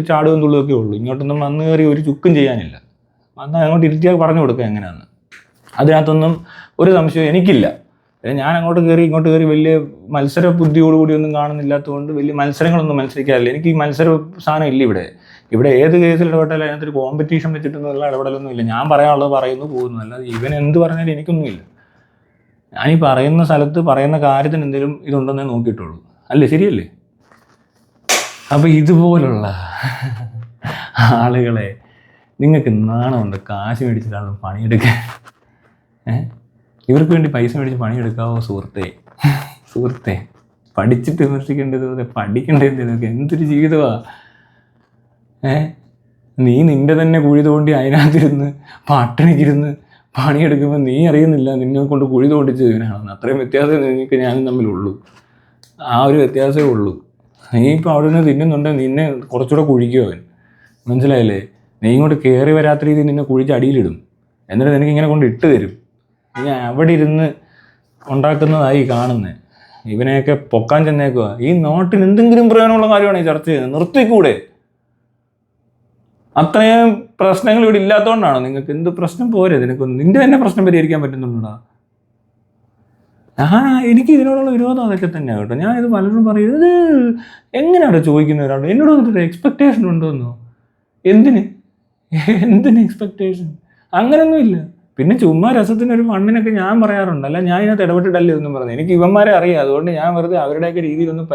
ചാടുകയും തുള്ളുകയൊക്കെ ഉള്ളൂ. ഇങ്ങോട്ടൊന്നും വന്ന് കയറി ഒരു ചുക്കും ചെയ്യാനില്ല. വന്നാൽ അങ്ങോട്ട് ഇരുത്തിയാൽ പറഞ്ഞു കൊടുക്കുക എങ്ങനെയാണെന്ന്. അതിനകത്തൊന്നും ഒരു സംശയം എനിക്കില്ല. ഞാൻ അങ്ങോട്ട് കയറി ഇങ്ങോട്ട് കയറി വലിയ മത്സര ബുദ്ധിയോടുകൂടി ഒന്നും കാണുന്നില്ലാത്തതുകൊണ്ട് വലിയ മത്സരങ്ങളൊന്നും മത്സരിക്കാറില്ല. എനിക്ക് ഈ മത്സര സാധനം ഇല്ല ഇവിടെ ഏത് കേസിൽ ഇടപെട്ടാലും അതിനകത്തൊരു കോമ്പറ്റീഷൻ വെച്ചിട്ടൊന്നുമുള്ള ഇടപെടലൊന്നും ഇല്ല. ഞാൻ പറയാനുള്ളത് പറയുന്നു പോകുന്നു, അല്ലാതെ ഇവൻ എന്ത് പറഞ്ഞാലും എനിക്കൊന്നുമില്ല. ഞാനീ പറയുന്ന സ്ഥലത്ത് പറയുന്ന കാര്യത്തിന് എന്തെങ്കിലും ഇതുണ്ടെന്നേ നോക്കിയിട്ടുള്ളൂ. അല്ലേ, ശരിയല്ലേ? അപ്പം ഇതുപോലുള്ള ആളുകളെ നിങ്ങൾക്ക് നാണമുണ്ട് കാശ് മേടിച്ചിട്ടാണ് പണിയെടുക്കാൻ. ഇവർക്ക് വേണ്ടി പൈസ മേടിച്ച് പണിയെടുക്കാവോ സുഹൃത്തെ? പഠിച്ചിട്ട് വിമർശിക്കേണ്ടത് പഠിക്കേണ്ടത് ഇതൊക്കെ എന്തൊരു ജീവിതമാണ്. നീ നിൻ്റെ തന്നെ കുഴി തോണ്ടി അതിനകത്തിരുന്ന് പട്ടിണിക്കിരുന്ന് പണിയെടുക്കുമ്പോൾ നീ അറിയുന്നില്ല നിന്നെ കൊണ്ട് കുഴി തോണ്ടിച്ച് ഇവനാണെന്ന്. അത്രയും വ്യത്യാസം എനിക്ക് ഞാനും തമ്മിലുള്ളൂ. ആ ഒരു വ്യത്യാസമേ ഉള്ളൂ. നീ ഇപ്പോൾ അവിടെ നിന്ന് തിന്നുന്നുണ്ടെങ്കിൽ നിന്നെ കുറച്ചുകൂടെ കുഴിക്കും അവൻ, മനസ്സിലായില്ലേ? നീ ഇങ്ങോട്ട് കയറി വരാത്ത രീതിയിൽ നിന്നെ കുഴിച്ച് അടിയിലിടും. എന്നിട്ട് നിനക്കിങ്ങനെ കൊണ്ട് ഇട്ട് തരും. നീ അവിടെ ഇരുന്ന് ഉണ്ടാക്കുന്നതായി കാണുന്നത്. ഇവനെയൊക്കെ പൊക്കാൻ ചെന്നേക്കുക. ഈ നാട്ടിൽ എന്തെങ്കിലും പ്രയോജനമുള്ള കാര്യമാണ് ഈ ചർച്ച ചെയ്യുന്നത്. നിർത്തിക്കൂടെ? അത്രയും പ്രശ്നങ്ങൾ ഇവിടെ ഇല്ലാത്തതുകൊണ്ടാണോ നിങ്ങൾക്ക്? എന്ത് പ്രശ്നം പോരെ നിനക്കൊന്നും? നിന്റെ തന്നെ പ്രശ്നം പരിഹരിക്കാൻ പറ്റുന്നുണ്ടോ? എനിക്ക് ഇതിനോടുള്ള വിരോധം അതൊക്കെ തന്നെയാണ് കേട്ടോ. ഞാനിത് പലരും പറയും, ഇത് എങ്ങനെയാണ് ചോദിക്കുന്നവരാണ് എന്നോട് വന്നിട്ട് എക്സ്പെക്റ്റേഷൻ ഉണ്ടോന്നോ? എന്തിന് എക്സ്പെക്റ്റേഷൻ? അങ്ങനൊന്നുമില്ല. പിന്നെ ചുമ്മാ രസത്തിനൊരു ഫണ്ണിനൊക്കെ ഞാൻ പറയാറുണ്ട്, അല്ല ഞാൻ ഇതിനകത്ത് ഇടപെട്ടിട്ടല്ലേ ഇതൊന്നും പറഞ്ഞു. എനിക്ക് ഇവന്മാരെ അറിയാം, അതുകൊണ്ട് ഞാൻ വെറുതെ അവരുടെയൊക്കെ രീതിയിലൊന്നും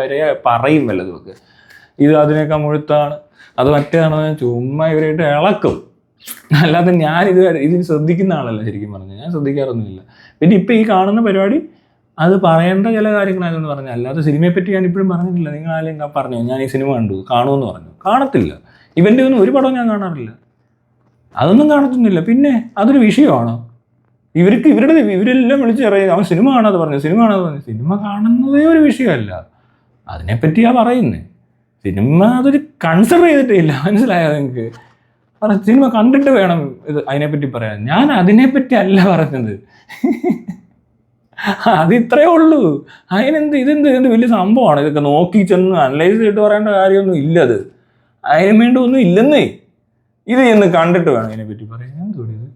പറയും വല്ലതുമൊക്കെ. ഇത് അതിനേക്കാൾ മുഴുത്താണ്, അത് മറ്റേതാണോ, ഞാൻ ചുമ്മാ ഇവരായിട്ട് ഇളക്കും. അല്ലാതെ ഞാൻ ഇതിന് ശ്രദ്ധിക്കുന്ന ആളല്ല ശരിക്കും പറഞ്ഞു, ഞാൻ ശ്രദ്ധിക്കാറൊന്നുമില്ല. പിന്നെ ഇപ്പം ഈ കാണുന്ന പരിപാടി അത് പറയേണ്ട ചില കാര്യങ്ങളായതുകൊണ്ട് പറഞ്ഞു, അല്ലാതെ സിനിമയെ പറ്റി ഞാൻ ഇപ്പോഴും പറഞ്ഞിട്ടില്ല. നിങ്ങൾ ആരെങ്കിലും പറഞ്ഞു ഞാൻ ഈ സിനിമ കണ്ടു കാണുമെന്ന് പറഞ്ഞു, കാണത്തില്ല. ഇവൻ്റെ ഒന്നും ഒരു പടവും ഞാൻ കാണാറില്ല, അതൊന്നും കാണത്തൊന്നുമില്ല. പിന്നെ അതൊരു വിഷയമാണോ? ഇവരെല്ലാം വിളിച്ച് പറയും അവൻ സിനിമ കാണാതെ പറഞ്ഞു, സിനിമ കാണാതെ പറഞ്ഞു. സിനിമ കാണുന്നതേ ഒരു വിഷയമല്ല, അതിനെപ്പറ്റിയാ പറയുന്നത്. സിനിമ അതൊരു കൺസിഡർ ചെയ്തിട്ടില്ല, മനസ്സിലായോ നിങ്ങൾക്ക്? സിനിമ കണ്ടിട്ട് വേണം ഇത് അതിനെപ്പറ്റി പറയാൻ. ഞാൻ അതിനെപ്പറ്റി അല്ല പറഞ്ഞത്, അതിത്രയേ ഉള്ളൂ. ഇതെന്ത് വലിയ സംഭവമാണ്? ഇതൊക്കെ നോക്കി ചെന്ന് അനലൈസ് ചെയ്തിട്ട് പറയേണ്ട കാര്യമൊന്നും ഇല്ലത്, അതിന് വേണ്ടി ഒന്നും ഇല്ലെന്നേ. ഇത് ചെന്ന് കണ്ടിട്ട് വേണം ഇതിനെപ്പറ്റി പറയാൻ. എന്തുകൊണ്ടിത്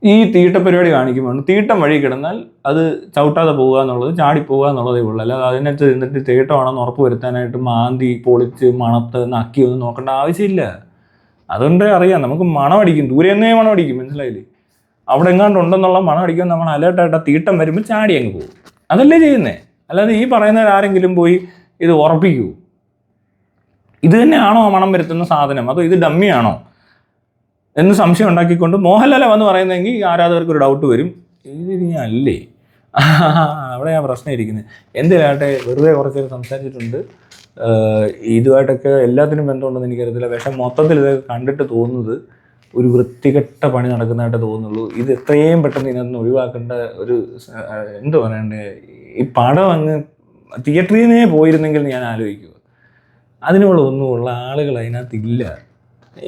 ഈ തീട്ട പരിപാടി കാണിക്കുമ്പോൾ തീട്ടം വഴി കിടന്നാൽ അത് ചവിട്ടാതെ പോകുക എന്നുള്ളത്, ചാടിപ്പോവുക എന്നുള്ളതേ ഉള്ളൂ. അല്ലാതെ അതിനകത്ത് നിന്നിട്ട് തീട്ടമാണെന്ന് ഉറപ്പ് വരുത്താനായിട്ട് മാന്തി പൊളിച്ച് മണത്ത് നക്കി ഒന്നും നോക്കേണ്ട ആവശ്യമില്ല. അതുകൊണ്ട് അറിയാം, നമുക്ക് മണമടിക്കും, ദൂരെ നിന്നേ മണമടിക്കും, മനസ്സിലായില്ലേ? അവിടെ എങ്ങാണ്ട് ഉണ്ടെന്നുള്ള മണമടിക്കുമ്പോൾ നമ്മൾ അലേർട്ടായിട്ട് തീട്ടം വരുമ്പോൾ ചാടി അങ്ങ് പോകും. അതല്ലേ ചെയ്യുന്നേ. അല്ലാതെ ഈ പറയുന്നവരാരെങ്കിലും പോയി ഇത് ഉറപ്പിക്കൂ, ഇത് തന്നെയാണോ മണം വരുത്തുന്ന സാധനം, അതോ ഇത് ഡമ്മിയാണോ എന്ന് സംശയം ഉണ്ടാക്കിക്കൊണ്ട് മോഹൻലാല വന്ന് പറയുന്നതെങ്കിൽ ആരാധകർക്ക് ഒരു ഡൗട്ട് വരും, ഇത് അല്ലേ? അവിടെ ആ പ്രശ്നം ഇരിക്കുന്നത്. എന്തിനാട്ടെ വെറുതെ കുറച്ച് സംസാരിച്ചിട്ടുണ്ട്. ഇതുമായിട്ടൊക്കെ എല്ലാത്തിനും ബന്ധമുണ്ടെന്ന് എനിക്കറിയത്തില്ല. പക്ഷേ മൊത്തത്തിൽ ഇത് കണ്ടിട്ട് തോന്നുന്നത് ഒരു വൃത്തികെട്ട പണി നടക്കുന്നതായിട്ട് തോന്നുള്ളൂ. ഇത് എത്രയും പെട്ടെന്ന് ഇതിനകത്ത് ഒഴിവാക്കേണ്ട ഒരു എന്ത് പറയണ്ടേ, ഈ പടം അങ്ങ് തിയേറ്ററിൽ നിന്നേ പോയിരുന്നെങ്കിൽ ഞാൻ ആലോചിക്കുക. അതിനുള്ള ഒന്നുമുള്ള ആളുകൾ അതിനകത്തില്ല.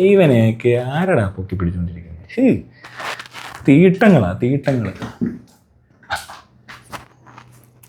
ഇവനെയൊക്കെ ആരടാ പൊക്കി പിടിച്ചുകൊണ്ടിരിക്കുന്നത്? തീട്ടങ്ങളാ തീട്ടങ്ങൾ.